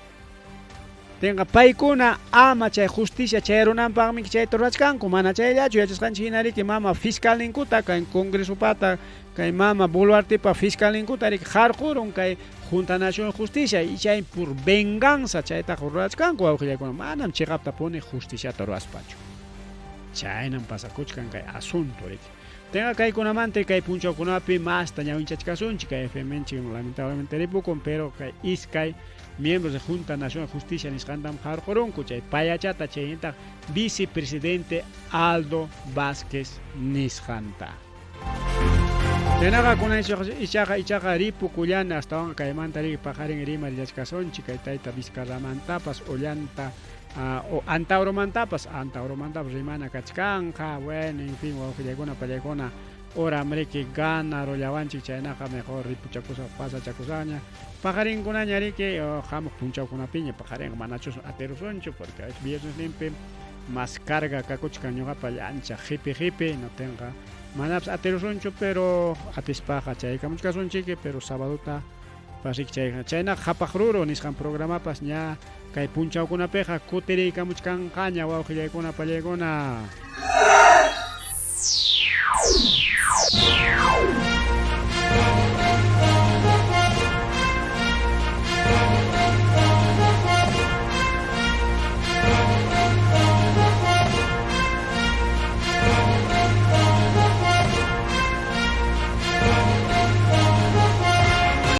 Speaker 2: Tenga paykuna ama chay justicia chayrunanpaqmi chayta rurachkanku mana chayllachu yachasqanchik hinariki mama fiscal ninkuta kay Congreso pata kay mama Boluartepa fiscal ninkuta rik harqurun kay Junta Nacional Justicia y chay por venganza chayta rurachkanku awqillaykuna manam chiqapta pone justiciata ruwaspachu. Chaynan pasakuchkan kay asunto riki. Tenga kaykunamante kay punchawkunapi masta ñawinchachkasunchik kay FMNchik lamentablemente ripukun pero kay iskay miembros de Junta Nacional Justicia nisqantam harqurunku chay payachata chaynta vicepresidente Aldo Vázquez nisqanta. Tenaqa kuna ichaqa ripukullan hasta wanga kaymanta riki pajarin rima rillachkasunchik kay tayta Vizcarramantapas ollanta o Antauromantapas rimana kachkanqa bueno en fin wawqillaykuna pallaykuna ora mriki gana rollawanchik chaynaqa mejor ripuchakusa pasachakusaña pajarinkunña ñariki hamuq punchawkunapiña pajarinqa manachus aterusonchu porque es viernes limpi más carga kakuchkan ñuqapa ancha hipi notenqa manapas aterusonchu pero atispaqa chaykamuchkasunchiki pero sabadota pasik chaynaqa hapaq ruru nisqan programapas ña kay punchawkunapiqa kutiriykamuchkanqaña wawqillaykuna pallaykuna